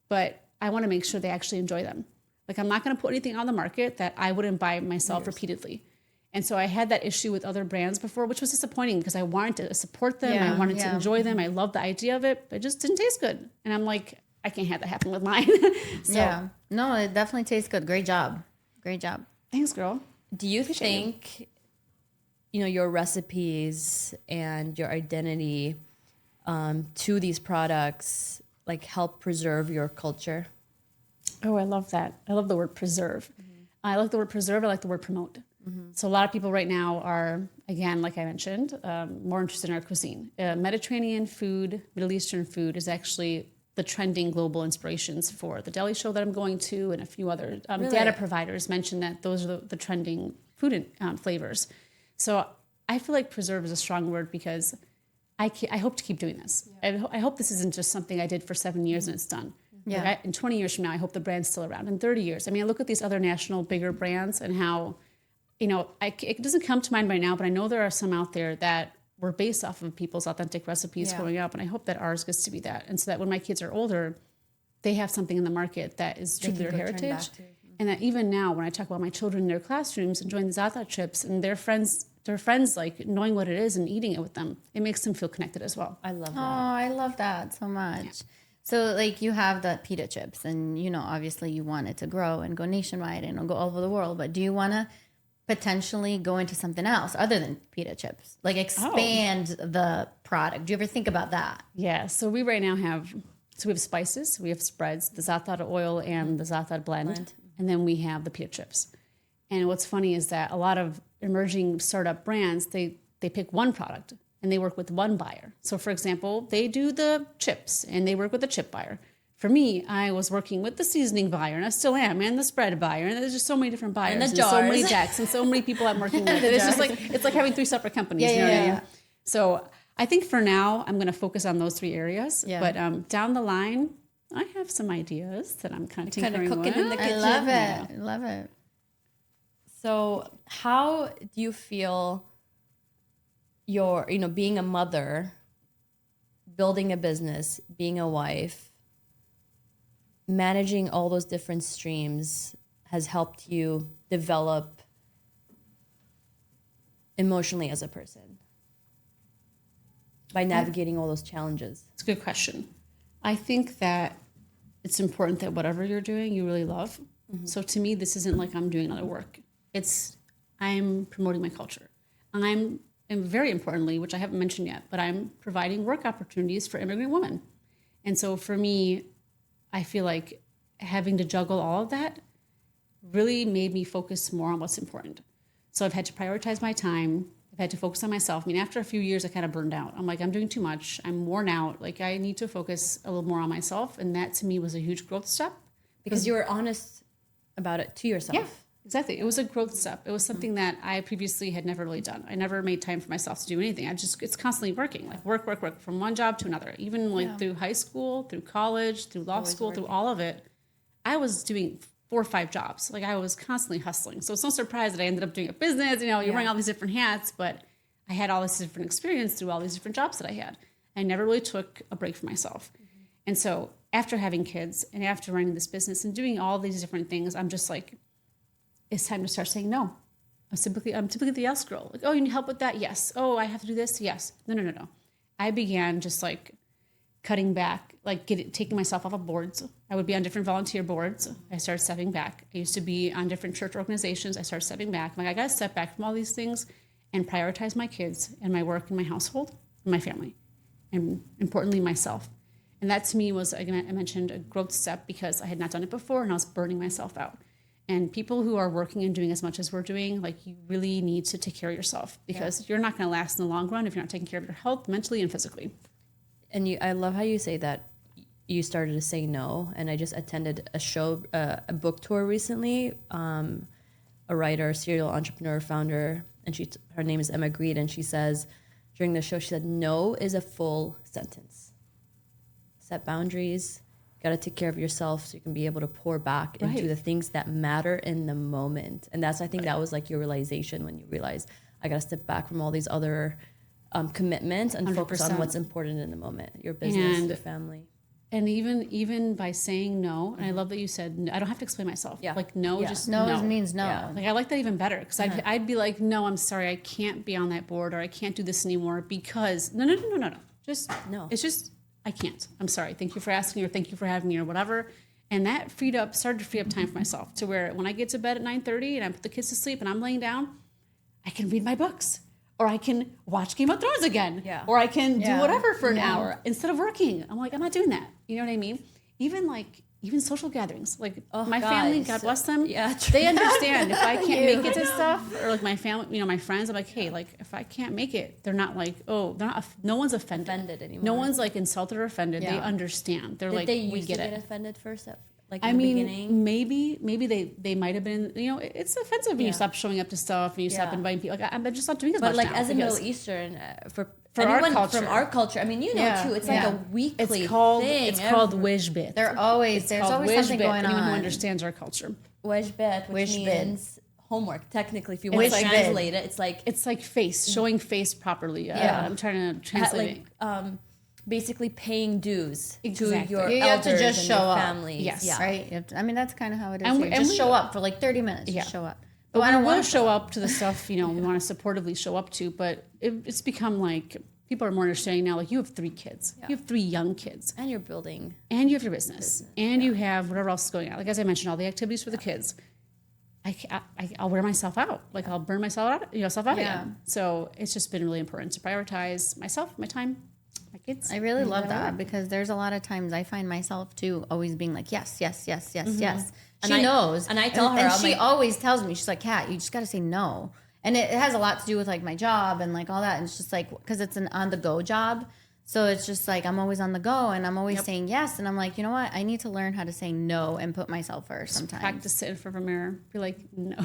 But I want to make sure they actually enjoy them. Like I'm not going to put anything on the market that I wouldn't buy myself repeatedly. And so I had that issue with other brands before, which was disappointing because I wanted to support them. I wanted to enjoy them. I loved the idea of it, but it just didn't taste good. And I'm like, I can't have that happen with mine. So Yeah. No, it definitely tastes good. Great job. Great job. thanks, girl. Do you think, your recipes and your identity to these products like help preserve your culture? Oh, I love that. I love the word preserve. I like the word preserve. I like the word promote. So a lot of people right now are, again, like I mentioned, more interested in our cuisine. Mediterranean food, Middle Eastern food is actually the trending global inspirations for the deli show that I'm going to, and a few other data providers mentioned that those are the trending food flavors. So I feel like preserve is a strong word because I hope to keep doing this. I hope this isn't just something I did for 7 years and it's done. Yeah. Like in 20 years from now, I hope the brand's still around. In 30 years, I mean, I look at these other national bigger brands and how, it doesn't come to mind right now, but I know there are some out there that were based off of people's authentic recipes growing up. And I hope that ours gets to be that. And so that when my kids are older, they have something in the market that is true to their heritage. And that even now, when I talk about my children in their classrooms enjoying the za'atar chips and their friends like knowing what it is and eating it with them, it makes them feel connected as well. I love Oh, that. I love that so much. Yeah. So like you have the pita chips and, obviously you want it to grow and go nationwide and go all over the world. But do you want to potentially go into something else other than pita chips? Like expand the product. Do you ever think about that? Yeah. So we right now have spices, we have spreads, the za'atar oil and the za'atar blend. And then we have the pita chips. And what's funny is that a lot of emerging startup brands, they pick one product and they work with one buyer. So for example, they do the chips and they work with the chip buyer. For me, I was working with the seasoning buyer, and I still am, and the spread buyer, and there's just so many different buyers, And the so many jars. decks, and so many people I'm working with. It's just like having 3 separate companies. You know what I mean? So I think for now, I'm going to focus on those 3 areas. Yeah. But down the line, I have some ideas that I'm kind of tinkering cooking with. in the I kitchen. love it. I love it. So how do you feel being a mother, building a business, being a wife, managing all those different streams has helped you develop emotionally as a person by navigating all those challenges? It's a good question. I think that it's important that whatever you're doing, you really love. So to me, this isn't like I'm doing another work. I'm promoting my culture. And very importantly, which I haven't mentioned yet, but I'm providing work opportunities for immigrant women. And so for me, I feel like having to juggle all of that really made me focus more on what's important. So I've had to prioritize my time. I've had to focus on myself. I mean, after a few years, I kind of burned out. I'm like, I'm doing too much. I'm worn out. Like, I need to focus a little more on myself. And that to me was a huge growth step. Because you were honest about it to yourself. Yeah, exactly. It was a growth step. It was something that I previously had never really done. I never made time for myself to do anything. It's constantly working, like work from one job to another. Even like through high school, through college, through law school, through all of it, I was doing 4 or 5 jobs. Like I was constantly hustling. So it's no surprise that I ended up doing a business. You're wearing all these different hats, but I had all this different experience through all these different jobs that I had. I never really took a break for myself. And so after having kids and after running this business and doing all these different things, I'm just like, it's time to start saying no. I'm typically the yes girl. Like, oh, you need help with that? Yes. Oh, I have to do this? Yes. No. I began just like cutting back, like taking myself off of boards. I would be on different volunteer boards. I started stepping back. I used to be on different church organizations. I started stepping back. I'm like, I got to step back from all these things and prioritize my kids and my work and my household and my family, and importantly, myself. And that to me was, again, I mentioned, a growth step because I had not done it before and I was burning myself out. And people who are working and doing as much as we're doing, like, you really need to take care of yourself because you're not going to last in the long run if you're not taking care of your health mentally and physically. And I love how you say that you started to say no. And I just attended a book tour recently. A writer, serial entrepreneur, founder, and her name is Emma Greed. And she says during the show, she said, no is a full sentence. Set boundaries. Got to take care of yourself so you can be able to pour back into the things that matter in the moment. And I think that was like your realization when you realized, I got to step back from all these other commitments and 100%. Focus on what's important in the moment, your business, your family. And even by saying no, and I love that you said, I don't have to explain myself. Yeah. Like, no, just no. No means no. Yeah. Like, I like that even better because I'd be like, no, I'm sorry, I can't be on that board or I can't do this anymore because, no. Just, no. It's just, I can't. I'm sorry. Thank you for asking or thank you for having me or whatever. And that started to free up time for myself to where when I get to bed at 9:30 and I put the kids to sleep and I'm laying down, I can read my books or I can watch Game of Thrones again or I can do whatever for an hour instead of working. I'm like, I'm not doing that. You know what I mean? Even social gatherings, like my family, God bless them. Yeah, they understand if I can't make it to stuff, or like my family, my friends. I'm like, hey, like if I can't make it, they're not like, oh, they're not. No one's offended anymore. No one's like insulted or offended. Yeah. They understand. They're like, we get it. Get offended first, like I in mean, the beginning? maybe they might have been. It's offensive when you stop showing up to stuff and you stop inviting people. Like I'm just not doing as much. But like now as a Middle Eastern, for anyone our from our culture, I mean, too, it's like a weekly thing. It's called wajbit. There's always something going on. Anyone who understands our culture. Wajbit, which means homework. Technically, if you want to translate it, it's like face, showing face properly. I'm trying to translate it. Basically paying dues to your you elders have to just and show your up. family. Yes, right. I mean, that's kind of how it is. And just show up for like 30 minutes. Just show up. But I don't want to show up to the stuff we want to supportively show up to. But it's become like people are more understanding now. Like, you have 3 kids, you have 3 young kids, and you're building, and you have your business, and you have whatever else is going on. Like, as I mentioned, all the activities for the kids. I'll wear myself out. Like, I'll burn myself out again. So it's just been really important to prioritize myself, my time, my kids. I really love that because there's a lot of times I find myself too always being like, yes. She knows. And I tell her. And she always tells me, she's like, Kat, you just got to say no. And it has a lot to do with like my job and like all that. And it's just like, because it's an on the go job. So it's just like, I'm always on the go and I'm always saying yes. And I'm like, you know what? I need to learn how to say no and put myself first sometimes. Practice it in front of a mirror. Be like, no.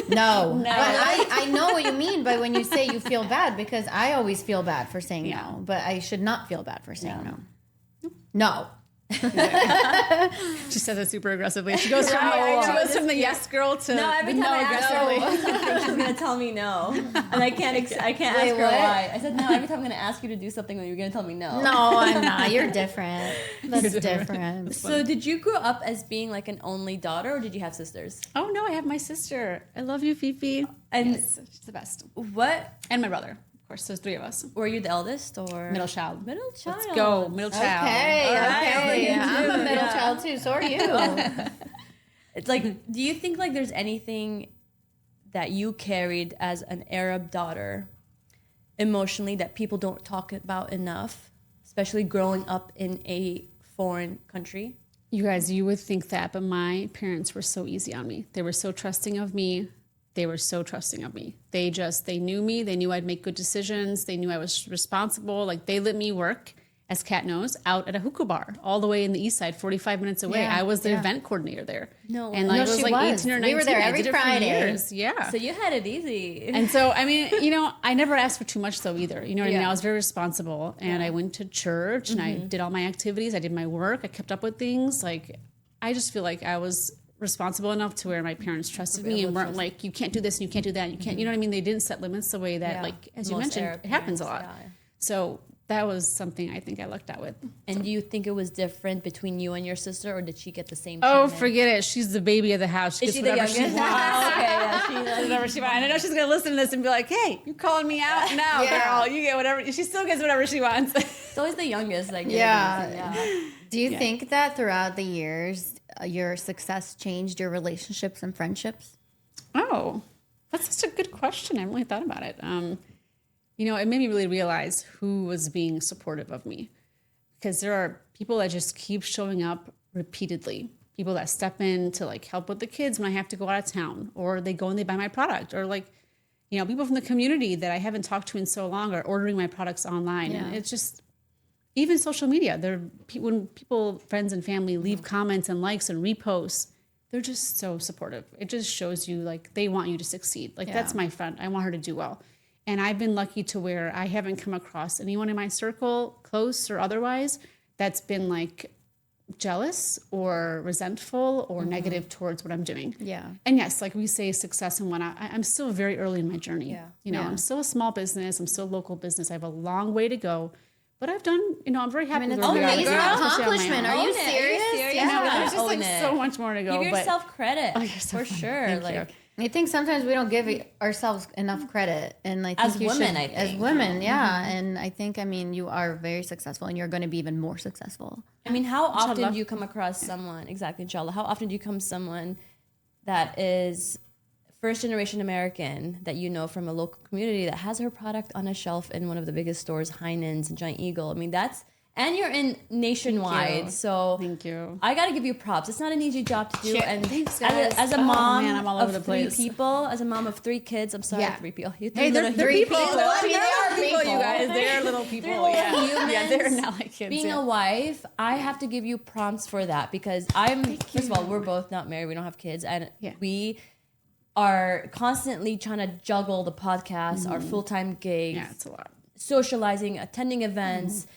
No. But I know what you mean by when you say you feel bad, because I always feel bad for saying no, but I should not feel bad for saying no. No. She says it super aggressively. She goes from the yes girl to every time I ask her something, she's gonna tell me no, and I can't ask her why. I said no every time I'm gonna ask you to do something, and you're gonna tell me no. No, I'm not. You're different. That's different. So did you grow up as being like an only daughter, or did you have sisters? Oh no, I have my sister. I love you, Fifi. And she's the best. What? And my brother. course, there's 3 of us. Were you the eldest or Middle child. Middle child. Let's go, middle child. Okay. I'm a middle child too. So are you. It's like, do you think like there's anything that you carried as an Arab daughter emotionally that people don't talk about enough, especially growing up in a foreign country? You guys, you would think that, but my parents were so easy on me. They were so trusting of me. They knew me. They knew I'd make good decisions. They knew I was responsible. Like, they let me work, as Kat knows, out at a hookah bar all the way in the east side, 45 minutes away. Yeah, I was the event coordinator there. No. And like, No, it was she like was. 18 or 19. We were there every I did it Friday. for years. Yeah. So you had it easy. And so, I mean, you know, I never asked for too much though either. You know what I mean? Yeah. I was very responsible, and I went to church and I did all my activities. I did my work. I kept up with things. Like, I just feel like I was responsible enough to where my parents trusted me and weren't like, you can't do this and you can't do that. You can't, you know what I mean? They didn't set limits the way that, like, as you Most mentioned, Arab it happens a parents, lot. yeah. So that was something I think I lucked out with. And do you think it was different between you and your sister, or did she get the same Oh, treatment? forget it. She's the baby of the house. She Is gets she the whatever she youngest? wants. Okay, yeah, she Whatever she wants. And I know she's going to listen to this and be like, hey, you calling me out? No, girl, you get whatever. She still gets whatever she wants. It's always the youngest. Like, Yeah. Do you think that throughout the years, your success changed your relationships and friendships? Oh, that's such a good question. I haven't really thought about it. You know, it made me really realize who was being supportive of me, because there are people that just keep showing up repeatedly. People that step in to like help with the kids when I have to go out of town, or they go and they buy my product, or like, you know, people from the community that I haven't talked to in so long are ordering my products online. And it's just, even social media, when people, friends and family leave comments and likes and reposts, they're just so supportive. It just shows you like they want you to succeed. Like, that's my friend. I want her to do well. And I've been lucky to where I haven't come across anyone in my circle, close or otherwise, that's been like jealous or resentful or negative towards what I'm doing. Yeah. And yes, like we say, success and whatnot, I'm still very early in my journey. Yeah. You know, I'm still a small business. I'm still a local business. I have a long way to go. But I've done, you know, I'm very happy with It's where an we are. amazing Especially on my accomplishment. own. Are you Own it. Are you serious? serious? You know, Yeah. there's just Own like it. so much more to go. Give yourself credit. you're so for funny. sure. Thank Like, you. I think sometimes we don't give ourselves enough credit, and I think As you women, should, I think. as women, and I think, I mean, you are very successful, and you're going to be even more successful. I mean, how often Inshallah. do you come across someone, exactly, inshallah, how often do you come someone that is first generation American that you know from a local community that has her product on a shelf in one of the biggest stores, Heinen's and Giant Eagle? I mean, and you're in nationwide, so Thank you. I gotta give you props. It's not an easy job to do, Shit. and Thanks, as a guys. mom Man, I'm all over of the 3 place. people, as a mom of 3 kids, I'm sorry, Yeah. 3 people. You Hey, they're three people. I mean, they are people. You guys. They're little people. little Yeah, humans. they're not like kids. Being yeah. a wife, I have to give you prompts for that because first of all, we're both not married. We don't have kids. And we are constantly trying to juggle the podcast, our full-time gigs, Yeah, it's a lot. socializing, attending events,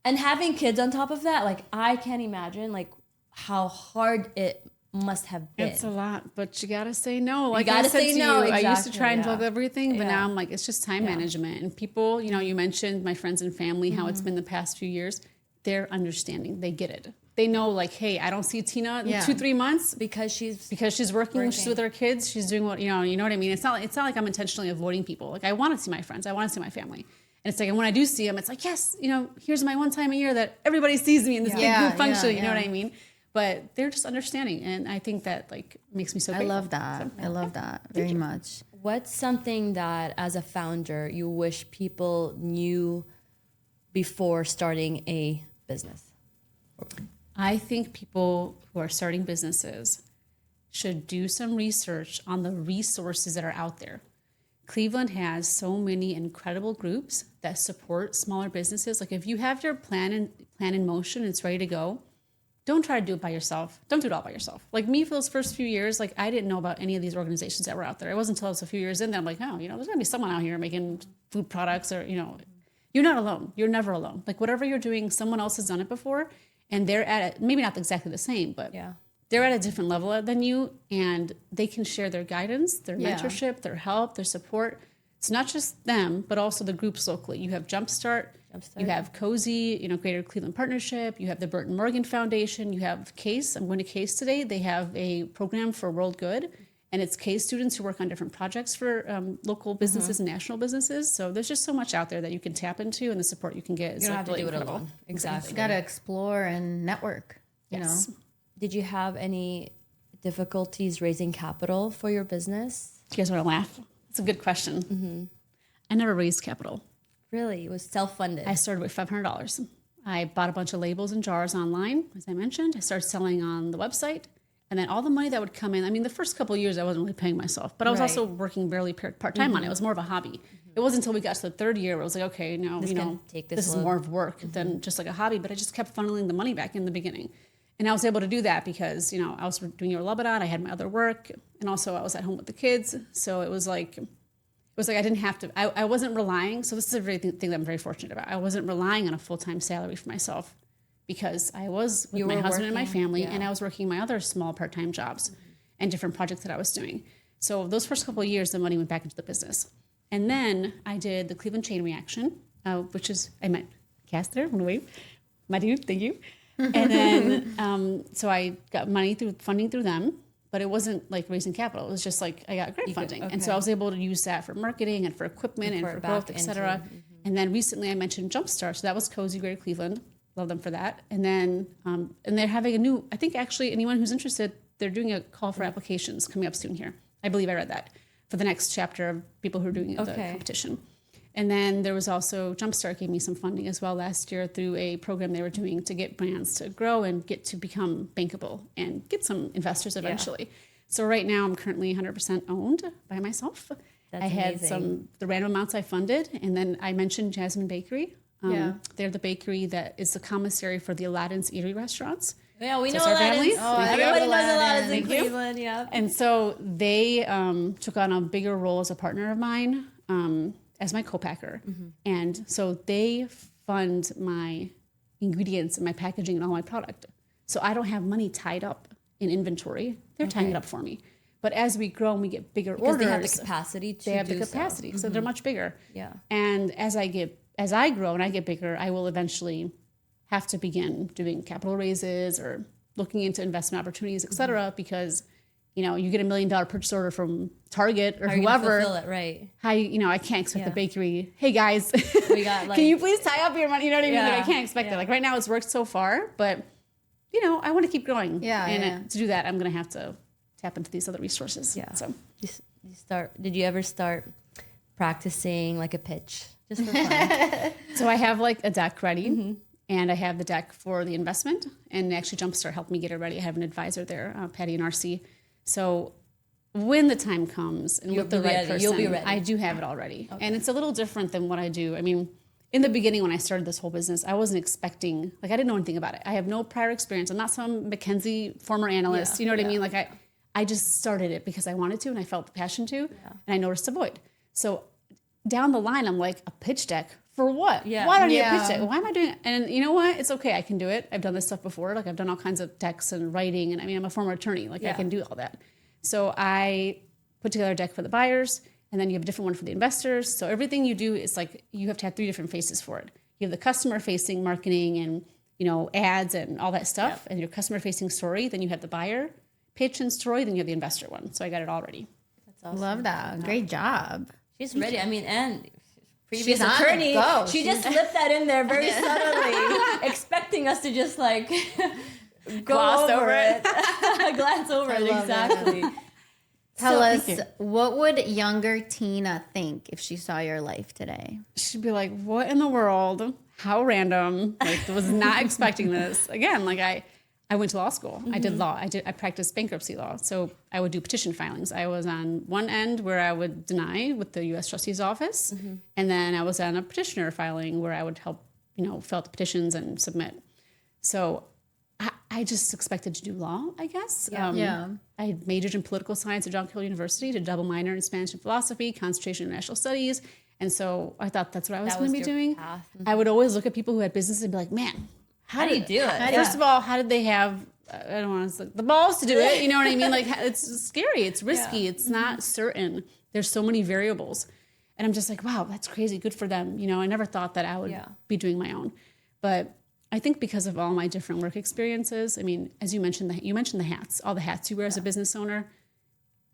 and having kids on top of that. Like, I can't imagine like how hard it must have been. It's a lot, but you gotta say no. Like gotta I said say to no, you, I used to exactly, try and yeah. juggle everything, but Yeah. now I'm like, it's just time management. And people, you know, you mentioned my friends and family, how it's been the past few years. They're understanding. They get it. They know, like, hey, I don't see Tina in 2-3 months because she's working. She's with her kids. She's doing what you know what I mean. It's not like I'm intentionally avoiding people. Like, I want to see my friends. I want to see my family. And it's like, and when I do see them, it's like, yes, you know, here's my one time a year that everybody sees me in this big group function. You know what I mean? But they're just understanding, and I think that like makes me so. I grateful. love that. I love that very much. What's something that, as a founder, you wish people knew before starting a business? I think people who are starting businesses should do some research on the resources that are out there. Cleveland has so many incredible groups that support smaller businesses. Like, if you have your plan in motion, it's ready to go. Don't try to do it by yourself. Don't do it all by yourself. Like me, for those first few years, like I didn't know about any of these organizations that were out there. It wasn't until I was a few years in that I'm like, oh, you know, there's gonna be someone out here making food products, or, you know, you're not alone. You're never alone. Like, whatever you're doing, someone else has done it before, and they're at it, maybe not exactly the same, but they're at a different level than you, and they can share their guidance, their mentorship, their help, their support. It's not just them, but also the groups locally. You have Jumpstart. You have Cozy, you know, Greater Cleveland Partnership. You have the Burton Morgan Foundation. You have CASE. I'm going to CASE today. They have a program for World Good, And it's K students who work on different projects for local businesses and national businesses. So there's just so much out there that you can tap into, and the support you can get is You don't have really to do incredible. it alone. Exactly. You got to explore and network. Yes. Did you have any difficulties raising capital for your business? Do you guys want to laugh? It's a good question. I never raised capital. Really? It was self-funded. I started with $500. I bought a bunch of labels and jars online, as I mentioned. I started selling on the website. And then all the money that would come in, I mean, the first couple of years I wasn't really paying myself, but I was also working barely part-time on it. It was more of a hobby. It wasn't until we got to the third year where I was like, okay, now, this is more of work than just like a hobby, but I just kept funneling the money back in the beginning. And I was able to do that because, I was doing your Lebanon, I had my other work, and also I was at home with the kids. So it was like I didn't have to, I wasn't relying. So this is a very thing that I'm very fortunate about. I wasn't relying on a full-time salary for myself because I was with my husband and my family, and I was working my other small part-time jobs and different projects that I was doing. So those first couple of years, the money went back into the business. And then I did the Cleveland Chain Reaction, which is, I met Cass there, wave. My dude, thank you. And then, so I got funding through them, but it wasn't like raising capital. It was just like I got grant funding. And so I was able to use that for marketing and for equipment and for growth, et cetera. And then recently I mentioned Jumpstart. So that was Cozy Greater Cleveland. Love them for that. And then, and they're having a new, I think actually anyone who's interested, they're doing a call for applications coming up soon here. I believe I read that for the next chapter of people who are doing the competition. And then there was also Jumpstart gave me some funding as well last year through a program they were doing to get brands to grow and get to become bankable and get some investors eventually. Yeah. So right now I'm currently 100% owned by myself. That's I had amazing. the random amounts I funded. And then I mentioned Jasmine Bakery. They're the bakery that is the commissary for the Aladdin's Eatery restaurants. Yeah, we So know it's our Aladdin's. family. Oh, everybody knows Aladdin's in Thank you. Cleveland. Yeah. And so they took on a bigger role as a partner of mine as my co-packer. And so they fund my ingredients and my packaging and all my product. So I don't have money tied up in inventory. They're tying it up for me. But as we grow and we get bigger orders, they have the capacity to they have do the capacity. so. So they're much bigger. Yeah. And as I grow and I get bigger, I will eventually have to begin doing capital raises or looking into investment opportunities, et cetera, because you get $1 million purchase order from Target or How are you gonna whoever. fulfill it, right? I can't expect the bakery. Hey guys, We got can you please tie up your money? You know what I mean? Like, I Yeah. can't expect that. Like right now, it's worked so far, but I want to keep growing. And to do that, I'm going to have to tap into these other resources. Yeah. So Did you ever start practicing like a pitch just for fun? So I have like a deck ready. And I have the deck for the investment. And actually, Jumpstart helped me get it ready. I have an advisor there, Patty and RC. So when the time comes and with the right person, You'll be ready. I do have it already. Okay. And it's a little different than what I do. I mean, in the beginning when I started this whole business, I wasn't expecting, I didn't know anything about it. I have no prior experience. I'm not some McKinsey former analyst. You know what I mean? Like I just started it because I wanted to and I felt the passion to. And I noticed a void. So down the line, I'm like, a pitch deck? For what? Yeah. Why don't you pitch it? Why am I doing it? And you know what? It's okay. I can do it. I've done this stuff before. Like I've done all kinds of texts and writing. And I mean, I'm a former attorney. Like I can do all that. So I put together a deck for the buyers and then you have a different one for the investors. So everything you do is like, you have to have 3 different faces for it. You have the customer facing marketing and, ads and all that stuff and your customer facing story. Then you have the buyer pitch and story. Then you have the investor one. So I got it all ready. That's awesome. Love that. Great job. She's ready. I mean, and previous She's on attorney, the go. she just slipped that in there very subtly, expecting us to just like Gloss over it. glance over it. love Exactly. Tell us, what would younger Tina think if she saw your life today? She'd be like, what in the world? How random. Like, was not expecting this. Again, like I went to law school. I did law. I practiced bankruptcy law. So I would do petition filings. I was on one end where I would deny with the U.S. Trustee's office. And then I was on a petitioner filing where I would help, fill out the petitions and submit. So I just expected to do law, I guess. I majored in political science at John Carroll University, did a double minor in Spanish and philosophy, concentration in international studies. And so I thought that's what I was going to be doing. Path. I would always look at people who had business and be like, man, How do you do it? First of all, how did they have, I don't want to say, the balls to do it? You know what I mean? Like, it's scary. It's risky. It's not certain. There's so many variables. And I'm just like, wow, that's crazy. Good for them. I never thought that I would be doing my own. But I think because of all my different work experiences, I mean, as you mentioned the hats, all the hats you wear as a business owner,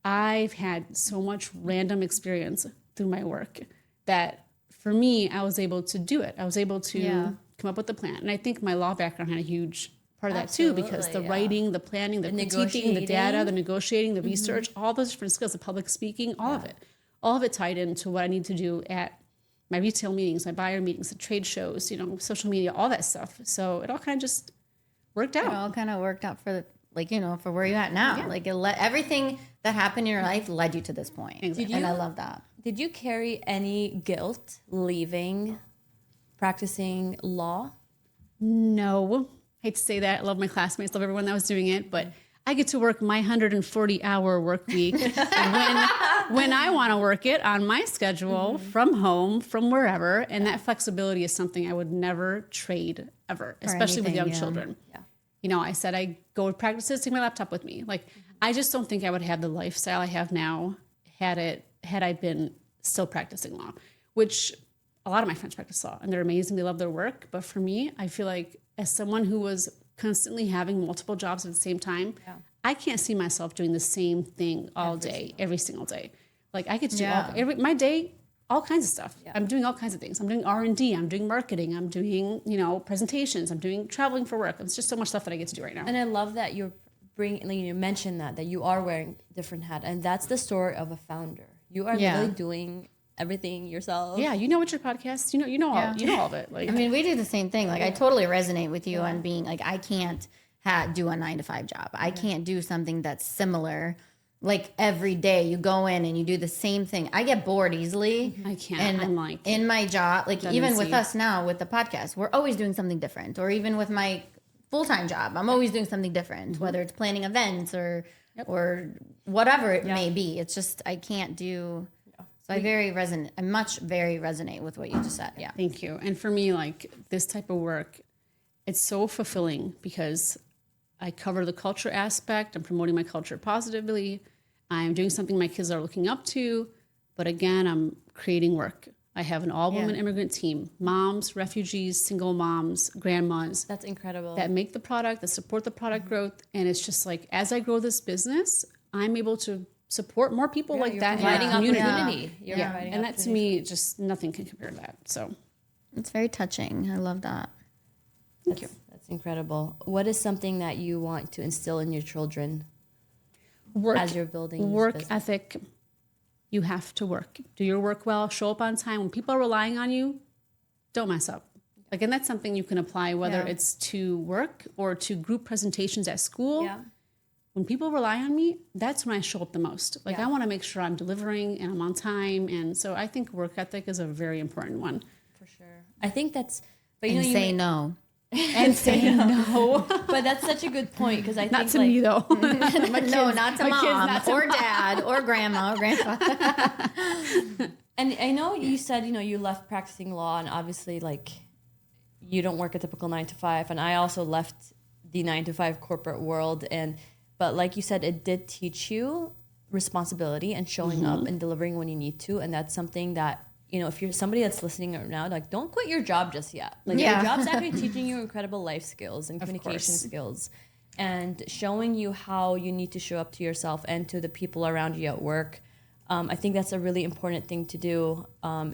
I've had so much random experience through my work that for me, I was able to do it. I was able to come up with the plan. And I think my law background had a huge part of that too, because the writing, the planning, the critiquing, the data, the negotiating, the research, all those different skills, the public speaking, all of it tied into what I need to do at my retail meetings, my buyer meetings, the trade shows, you know, social media, all that stuff. So it all kind of just worked out. It all kind of worked out for, like, you know, for where you're at now. Like, everything that happened in your life led you to this point. Exactly. And I love that. Did you carry any guilt leaving practicing law? No. Hate to say that. I love my classmates, love everyone that was doing it, but I get to work my 140-hour work week when I want to work it on my schedule, from home, from wherever. And that flexibility is something I would never trade ever, especially with young children. Yeah. You know, I said I go to practices, take my laptop with me. Like, I just don't think I would have the lifestyle I have now had I been still practicing law, which a lot of my friends practice law and they're amazing. They love their work. But for me, I feel like as someone who was constantly having multiple jobs at the same time, I can't see myself doing the same thing all day, every single day. Like, I get to do my day, all kinds of stuff. Yeah. I'm doing all kinds of things. I'm doing R&D. I'm doing marketing. I'm doing, you know, presentations. I'm doing traveling for work. It's just so much stuff that I get to do right now. And I love that you mentioned that you are wearing different hat, and that's the story of a founder. You are really doing everything yourself. Yeah, you know what your podcast, you know all of it. Like, I mean, we do the same thing. Like, I totally resonate with you on being like, I can't do a 9-to-5 job. I can't do something that's similar. Like, every day you go in and you do the same thing. I get bored easily. I can't. And I'm like, in my job, like even with us now with the podcast, we're always doing something different. Or even with my full-time job, I'm always doing something different, whether it's planning events or whatever it may be. It's just, I can't do. So I very resonate with what you just said. Yeah. Thank you. And for me, like, this type of work, it's so fulfilling because I cover the culture aspect. I'm promoting my culture positively. I'm doing something my kids are looking up to. But again, I'm creating work. I have an all-woman immigrant team, moms, refugees, single moms, grandmas. That's incredible. That make the product, that support the product growth. And it's just like, as I grow this business, I'm able to support more people like that. Providing opportunity. And that to me, just nothing can compare to that. So it's very touching. I love that. Thank you. That's incredible. What is something that you want to instill in your children as you're building work this ethic? You have to work. Do your work well. Show up on time. When people are relying on you, don't mess up. Like, and that's something you can apply whether it's to work or to group presentations at school. Yeah. When people rely on me, that's when I show up the most. Like, I want to make sure I'm delivering and I'm on time. And so I think work ethic is a very important one. For sure. I think that's... But you say no. And say no. But that's such a good point, because I think... Not to me, though. No, not to mom or dad or grandma or grandpa. And I know you said, you left practicing law, and obviously, like, you don't work a typical 9-to-5. And I also left the 9-to-5 corporate world. But like you said, it did teach you responsibility and showing up and delivering when you need to. And that's something that, if you're somebody that's listening right now, like, don't quit your job just yet. Like, your job's actually teaching you incredible life skills and communication skills, and showing you how you need to show up to yourself and to the people around you at work. I think that's a really important thing to do,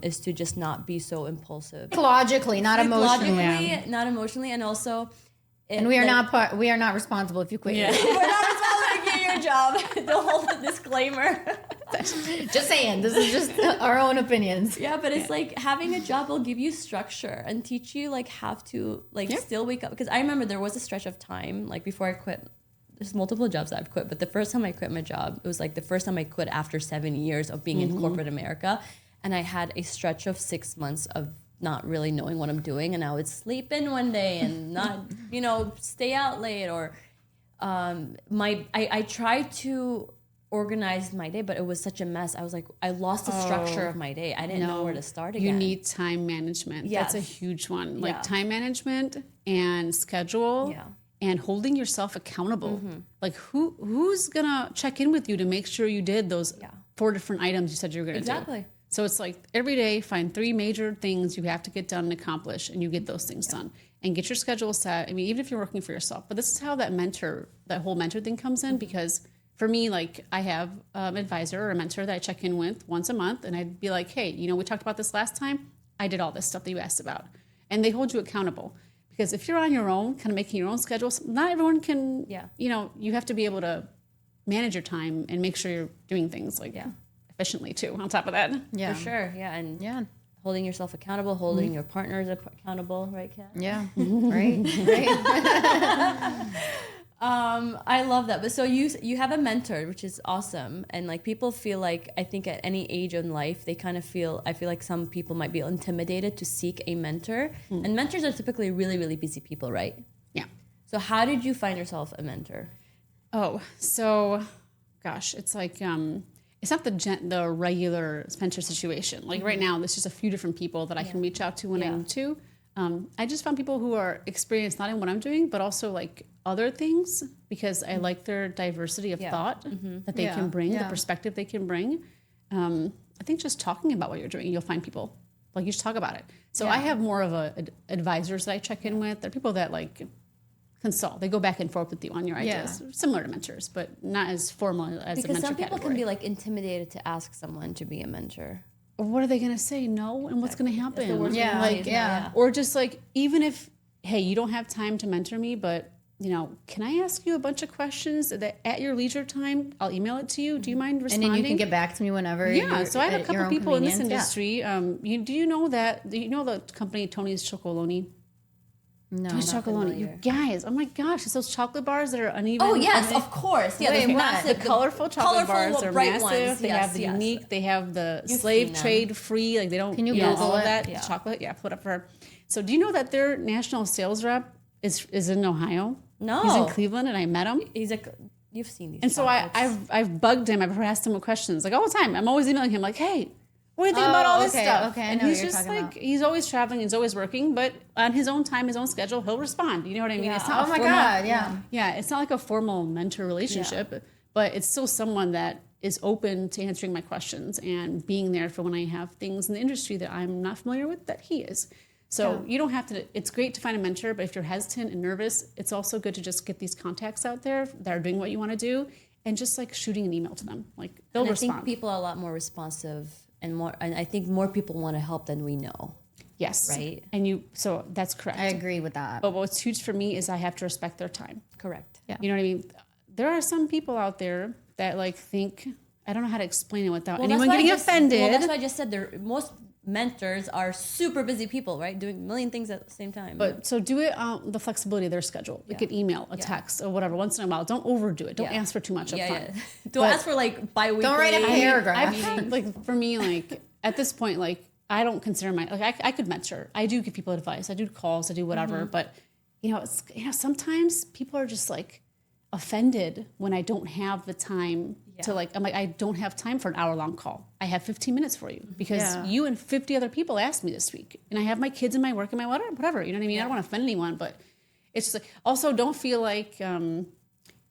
is to just not be so impulsive. Logically, not emotionally. Not emotionally, and also... And we are not responsible if you quit. Yeah. We're not responsible if you quit your job. The whole disclaimer. Just saying, this is just our own opinions. Yeah, but it's like having a job will give you structure and teach you like have to still wake up. Because I remember there was a stretch of time like before I quit. There's multiple jobs that I've quit, but the first time I quit my job, it was like the first time I quit after 7 years of being in corporate America, and I had a stretch of 6 months of not really knowing what I'm doing, and I would sleep in one day and not, stay out late, or I tried to organize my day, but it was such a mess. I was like, I lost the structure of my day. I didn't know where to start again. You need time management. Yes. That's a huge one. Like time management and schedule and holding yourself accountable. Like who's gonna check in with you to make sure you did those 4 different items you said you were gonna do? Exactly. So it's like every day, find 3 major things you have to get done and accomplish, and you get those things done. And get your schedule set. I mean, even if you're working for yourself. But this is how that whole mentor thing comes in, because for me, like I have an advisor or a mentor that I check in with once a month, and I'd be like, hey, we talked about this last time. I did all this stuff that you asked about, and they hold you accountable. Because if you're on your own, kind of making your own schedules, not everyone can. Yeah. You have to be able to manage your time and make sure you're doing things like efficiently too. On top of that, for sure, and holding yourself accountable, holding your partners accountable, right, Kat? Yeah, right. I love that. But so you have a mentor, which is awesome, and like people feel like, I think at any age in life they kind of feel, I feel like some people might be intimidated to seek a mentor, and mentors are typically really, really busy people, right? Yeah. So how did you find yourself a mentor? Oh, so gosh, it's like it's not the regular mentor situation. Like right now, there's just a few different people that I can reach out to when I need to. I just found people who are experienced not in what I'm doing, but also like other things, because I like their diversity of thought that they can bring, the perspective they can bring. I think just talking about what you're doing, you'll find people like you should talk about it. So I have more of advisors that I check in with. They're people that like consult. They go back and forth with you on your ideas, similar to mentors, but not as formal as a mentor. Because some people category. can be like intimidated to ask someone to be a mentor. What are they going to say? No, and what's going to happen? Yeah. Or just like, even if, hey, you don't have time to mentor me, but can I ask you a bunch of questions that at your leisure time, I'll email it to you. Do you mind responding? And then you can get back to me whenever. Yeah. So I have a couple people in this industry. Do you know the company Tony's Chocolonely? No, Tony's Chocolonely. You guys, oh my gosh, it's those chocolate bars that are uneven. Oh yes, of course. Yeah, Wait, the colorful chocolate bars are bright massive. Ones. They have the unique. They have the slave trade free. Like they don't. Can you Google Google all it? of that? Yeah. The chocolate. Yeah, put up for her. So do you know that their national sales rep is in Ohio? No, he's in Cleveland, and I met him. He's like, you've seen these. And so I've bugged him. I've harassed him with questions like all the time. I'm always emailing him like, hey, what do you think about all this stuff? Okay, and he's just like, he's always traveling, he's always working, but on his own time, his own schedule, he'll respond. You know what I mean? Yeah. It's not Oh my God, yeah. Yeah, it's not like a formal mentor relationship, but it's still someone that is open to answering my questions and being there for when I have things in the industry that I'm not familiar with that he is. So you don't have to, it's great to find a mentor, but if you're hesitant and nervous, it's also good to just get these contacts out there that are doing what you want to do and just like shooting an email to them. Like they'll respond. I think people are a lot more responsive and I think more people want to help than we know. Yes. Right. So that's correct. I agree with that. But what's huge for me is I have to respect their time. Correct. Yeah. You know what I mean? There are some people out there that like think, I don't know how to explain it without anyone getting offended. Well, that's why I just said most mentors are super busy people, right? Doing a million things at the same time. But so do it on the flexibility of their schedule. Like an email, a text, or whatever, once in a while. Don't overdo it. Don't ask for too much up front. Don't ask for like bi-weekly. Don't write a paragraph. Like for me, like at this point, like I don't consider I could mentor. I do give people advice. I do calls. I do whatever. But it's sometimes people are just like offended when I don't have the time to I'm like, I don't have time for an hour-long call. I have 15 minutes for you because you and 50 other people asked me this week. And I have my kids and my work and my whatever. You know what I mean? I don't want to offend anyone, but it's just like, also don't feel like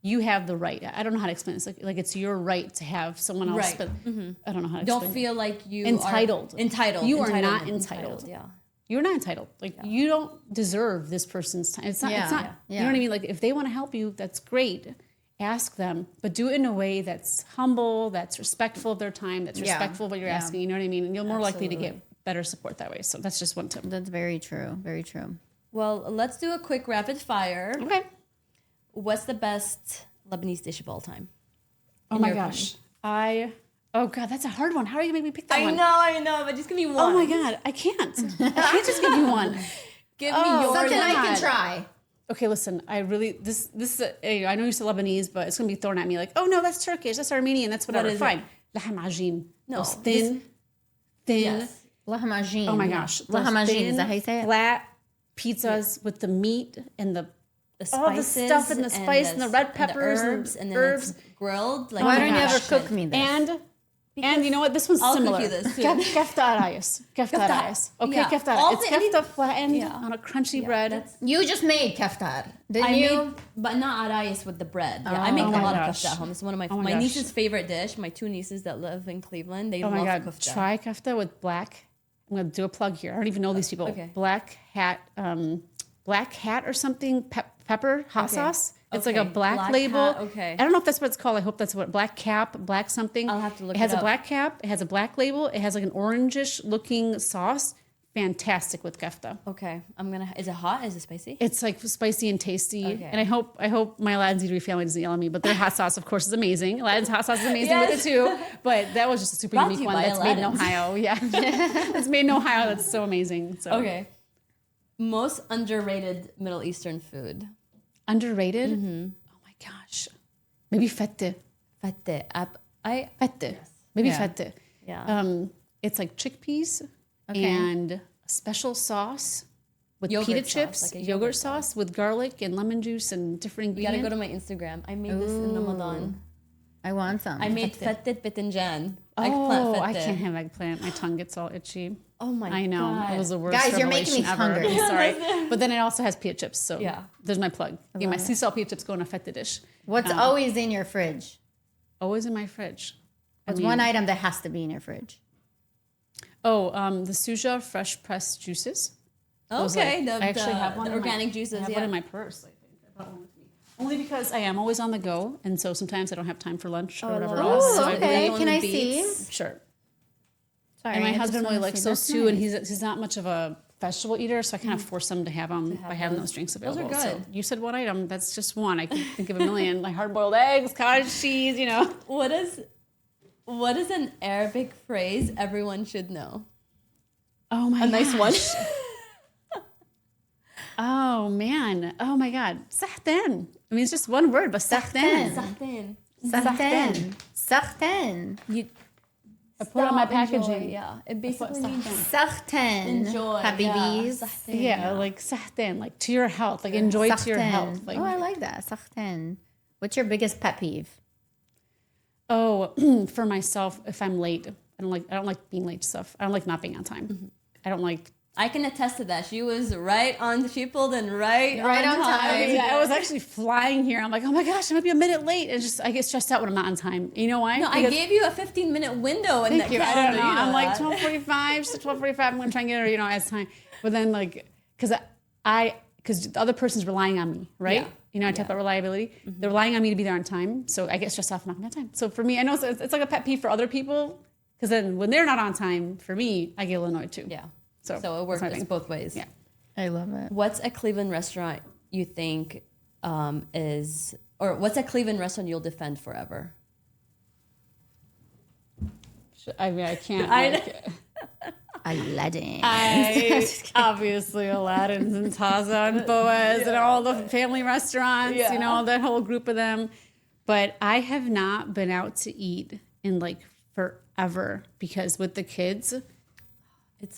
you have the right. I don't know how to explain this. Like it's your right to have someone else, but I don't know how to explain Don't feel like you entitled. are entitled. You are not entitled. Yeah. You're not entitled. Like you don't deserve this person's time. It's not. It's not. You know what I mean? Like if they want to help you, that's great. Ask them, but do it in a way that's humble, that's respectful of their time, that's respectful of what you're asking. You know what I mean? And you're more likely to get better support that way. So that's just one tip. That's very true. Very true. Well, let's do a quick rapid fire. Okay. What's the best Lebanese dish of all time? Oh my gosh. Oh God, that's a hard one. How are you going to make me pick that one? I know, but just give me one. Oh my God, I can't. I can't just give you one. Give me yours. Something I can try. Okay, listen. I really this is I know you said Lebanese, but it's gonna be thrown at me like, oh no, that's Turkish, that's Armenian, that's whatever. Fine. Lahm ajin. No, those thin. Yes. Lahm ajin. Oh my gosh. Lahm ajin. Is that how you say it? Flat pizzas with the meat and the spices, all the stuff and the spice and the red peppers and the herbs, and then herbs. it's grilled. Like, Why don't you ever cook me this? And you know what? This one's I'll similar. cook you this too. Kefta arayis. Kefta arayis. Okay, yeah. kefta All arayis. It's the- kefta flattened on a crunchy bread. You just made keftar, didn't I you? made, but not arayis with the bread. Yeah, I make a my lot gosh. of kofta at home. It's one of my my gosh. niece's favorite dish. My two nieces that live in Cleveland, they Oh love my God. kofta. Try kefta with black. I'm going to do a plug here. I don't even know these people. Okay. Black hat Black Hat or something, pepper, hot sauce. It's like a Okay. black label. Hat, okay. I don't know if that's what it's called. I hope that's what, black cap, black something. I'll have to look it has it a up. black cap. It has a black label. It has like an orangish looking sauce. Fantastic with kefta. Okay, is it hot? Is it spicy? It's like spicy and tasty. Okay. And I hope my Aladdin's Eatery family doesn't yell at me, but their hot sauce, of course, is amazing. Aladdin's hot sauce is amazing Yes. with it too. But that was just a super Brought to unique you one by that's made in Aladdin's. Ohio. Yeah. It's made in Ohio. That's so amazing. So Okay. Most underrated Middle Eastern food. underrated. Oh my gosh. Maybe fette. Fette. Fette. Maybe Yeah. fette. Yeah. It's like chickpeas Okay. and a special sauce with Yogurt pita sauce, chips, like a yogurt yogurt sauce with garlic and lemon juice and different You gotta ingredients. go to my Instagram. I made this in Ramadan. I want some. I made fette bitinjan. Oh, Eggplant I fette. can't have eggplant. My tongue gets all itchy. Oh my god. I know. It was the worst Guys, you're making me revelation ever. hungry. Sorry. But then it also has pita chips. So Yeah. there's my plug. Yeah, my sea salt pita chips go in a fette dish. What's always in your fridge? Always in my fridge. What's one item that has to be in your fridge? The Suja fresh pressed juices. Those, Okay, like, I actually have one. the in my- organic juices. I have Yeah. one in my purse. I think I brought one with me. Only because I am always on the go, and so sometimes I don't have time for lunch or whatever love else. Oh, So I okay. really Can I want the see? beets. Sure. Sorry, And my I just husband really wanna likes see. those That's too, and nice. he's not much of a vegetable eater, so I kind of force him to have them by having those drinks Those are available. good. So you said one item. That's just one. I could think of a million, like hard-boiled eggs, cottage cheese. You know. What is an Arabic phrase everyone should know? Oh my. A nice one. Oh man. Oh my God. Sahtan. I mean, it's just one word, but sahtan. Sahtan. Sahtan. Sahtan. Sahtan. You I put it on my stop, enjoy, packaging. Yeah, it basically means Sahtan. enjoy. Habibis. Yeah, sahtan. Yeah, like sahtan, like to your health, like enjoy to your Sahtan. health. Like, Oh, I like that. Sahtan. What's your biggest pet peeve? for myself, if I'm late, I don't like being late to stuff. I don't like not being on time. I don't like. I can attest to that. She was right on. She pulled in right on time. Yeah, I was actually flying here. I'm like, oh my gosh, I might be a minute late. And just I get stressed out when I'm not on time. You know why? No, I gave you a 15-minute window in that Thank you. I calendar. don't know. You know I'm like that. 12:45, so 12:45. I'm gonna try and get her, as time. But then because the other person's relying on me, right? Yeah. You know, I talk about reliability. They're relying on me to be there on time, so I get stressed out for not being on time. So for me, I know it's like a pet peeve for other people, because then when they're not on time, for me, I get a little annoyed too. Yeah. So So it works that's my thing. both ways. Yeah. I love it. What's a Cleveland restaurant you think what's a Cleveland restaurant you'll defend forever? I mean, I can't. Aladdin. Obviously Aladdin's and Taza and Boaz and all the family restaurants, that whole group of them. But I have not been out to eat in forever, because with the kids,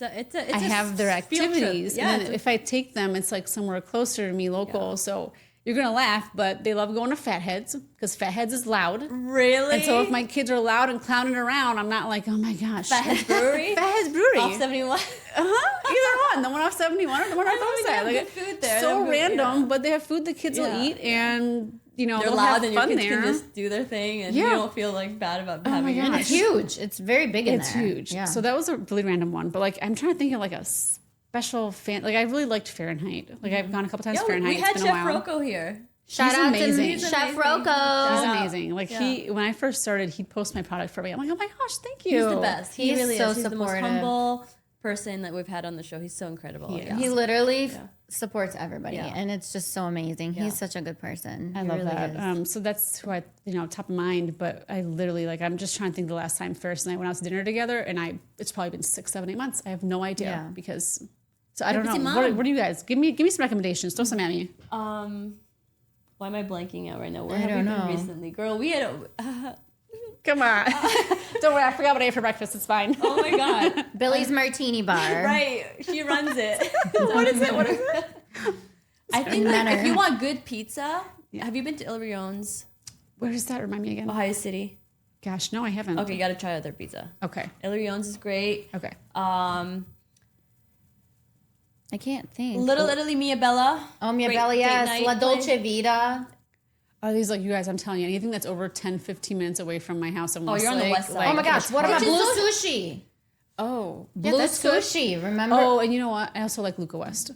I have their activities. Yeah, and then if I take them, it's like somewhere closer to me, local. So you're going to laugh, but they love going to Fatheads, because Fatheads is loud. Really? And so if my kids are loud and clowning around, I'm not like, oh my gosh. Fatheads Brewery? Fatheads Brewery. Off 71. Either one. The one off 71 or the one off know, the they side. have good food there. They So have good- random, yeah. but they have food the kids will Yeah. eat, and They're they'll loud have and your fun kids there. can just do their thing and you Yeah. don't feel bad about my having gosh. it. It's huge. It's very big in It's there. huge. Yeah. So that was a really random one, but I'm trying to think of a special fan. I really liked Fahrenheit. I've gone a couple times to Yo, Fahrenheit. we had It's been a Chef while. Rocco here. Shout He's out amazing. to He's Chef amazing. Rocco. He's Yeah. amazing. When I first started, he'd post my product for me. I'm like, oh my gosh, thank you. He's the best. He He's really so is. He's the most supportive. humble person that we've had on the show. He's so incredible. He is. Yeah. He literally supports everybody, Yeah. and it's just so amazing. Yeah. He's such a good person. I He love really that. is. So that's who I, top of mind. But I literally, I'm just trying to think the last time Ferris and I went out to dinner together, and it's probably been 6, 7, 8 months. I have no idea Yeah. because. So I don't know. busy What mom. do you guys give me? Give me some recommendations. Throw some at me. Why am I blanking out right now? Where I have we don't been know. recently? Girl, we had Come on. Don't worry. I forgot what I ate for breakfast. It's fine. oh my God. Billy's Martini Bar. Right. She runs it. What is it? What is it? I think Manor. if you want good pizza, have you been to Il Rion's, Where does that remind me again? Ohio City? Gosh, no, I haven't. Okay, you got to try their pizza. Okay. Il Rion's is great. Okay. I can't think. Little Italy Mia Bella. Oh, Mia Great Bella, date yes. night La place. Dolce Vita. Are these you guys? I'm telling you, anything that's over 10, 15 minutes away from my house in Oh, you're on the west side. Oh my gosh, what about Which is Blue so- Sushi? Oh, Blue that's good. Sushi, remember? Oh, and you know what? I also like Luca West.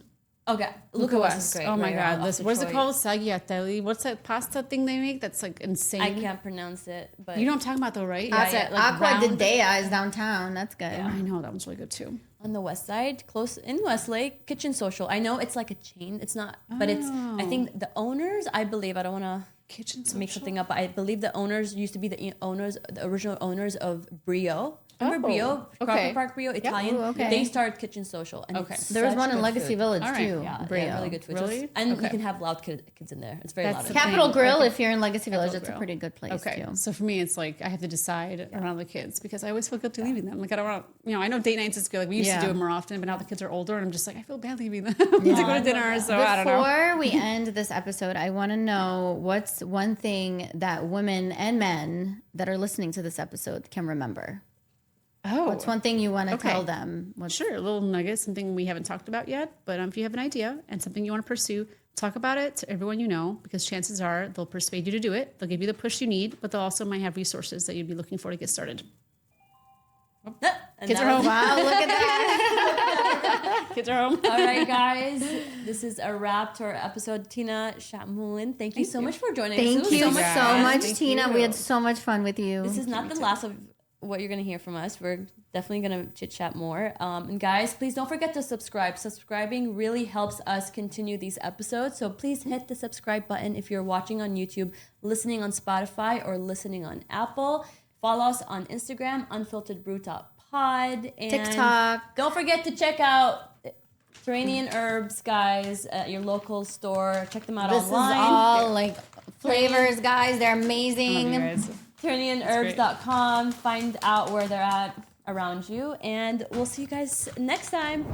Okay, Luca West West. is great. Oh my right, God. off This, what's it Detroit. called? Tagliatelle. What's that pasta thing they make? That's like insane. I can't pronounce it, but You know what I'm talking about though, right? Yeah, It's yeah. like Aqua round- de Dea is downtown. That's good. I know that one's really good too. on the west side, close in Westlake, Kitchen Social. I know it's like a chain. It's not, but it's. I think the owners. I believe I don't want to Kitchen make Social? something up. But I believe the owners used to be the original owners of Brio. Remember Oh, Brio, okay. Crawford Park Brio, Italian. Ooh, okay. They started Kitchen Social, and Okay. it's There was such one in good Legacy food. Village All right. too. Yeah, Brio. really good food. So Really? it's- and you Okay. can have loud kids in there. It's very That's loud. the in there. Capital thing. Grill, Okay. if you're in Legacy Village, Capital it's a Grill. pretty good place Okay, too. so for me, it's like I have to decide around the kids because I always feel guilty leaving them. Like I don't want, I know date nights is good. Like we used to Yeah. do it more often, but now the kids are older, and I'm just like I feel bad leaving them to go to dinner. So I don't know. Before we end this episode, I want to know what's one thing that women and men that are listening to this episode can remember. Oh, What's one thing you want to Okay. tell them? sure, a little nugget, something we haven't talked about yet. But if you have an idea and something you want to pursue, talk about it to everyone you know because chances are they'll persuade you to do it. They'll give you the push you need, but they'll also might have resources that you'd be looking for to get started. And Kids that are was- home. Wow, look at that. Kids are home. All right, guys. This is a wrap to our episode. Tina Chamoun, thank you so much for joining us. Thank This was you so much fun. much, Thank Tina. you. We had so much fun with you. This is not the last of what you're going to hear from us. We're definitely going to chit chat more. And guys, please don't forget to subscribe. Subscribing really helps us continue these episodes. So please hit the subscribe button if you're watching on YouTube, listening on Spotify, or listening on Apple. Follow us on Instagram, unfilteredbrew.pod. And TikTok. don't forget to check out Terranean Herbs, guys, at your local store. Check them out This online. is all like flavors, guys. They're amazing. Terraneanherbs.com. Find out where they're at around you. And we'll see you guys next time.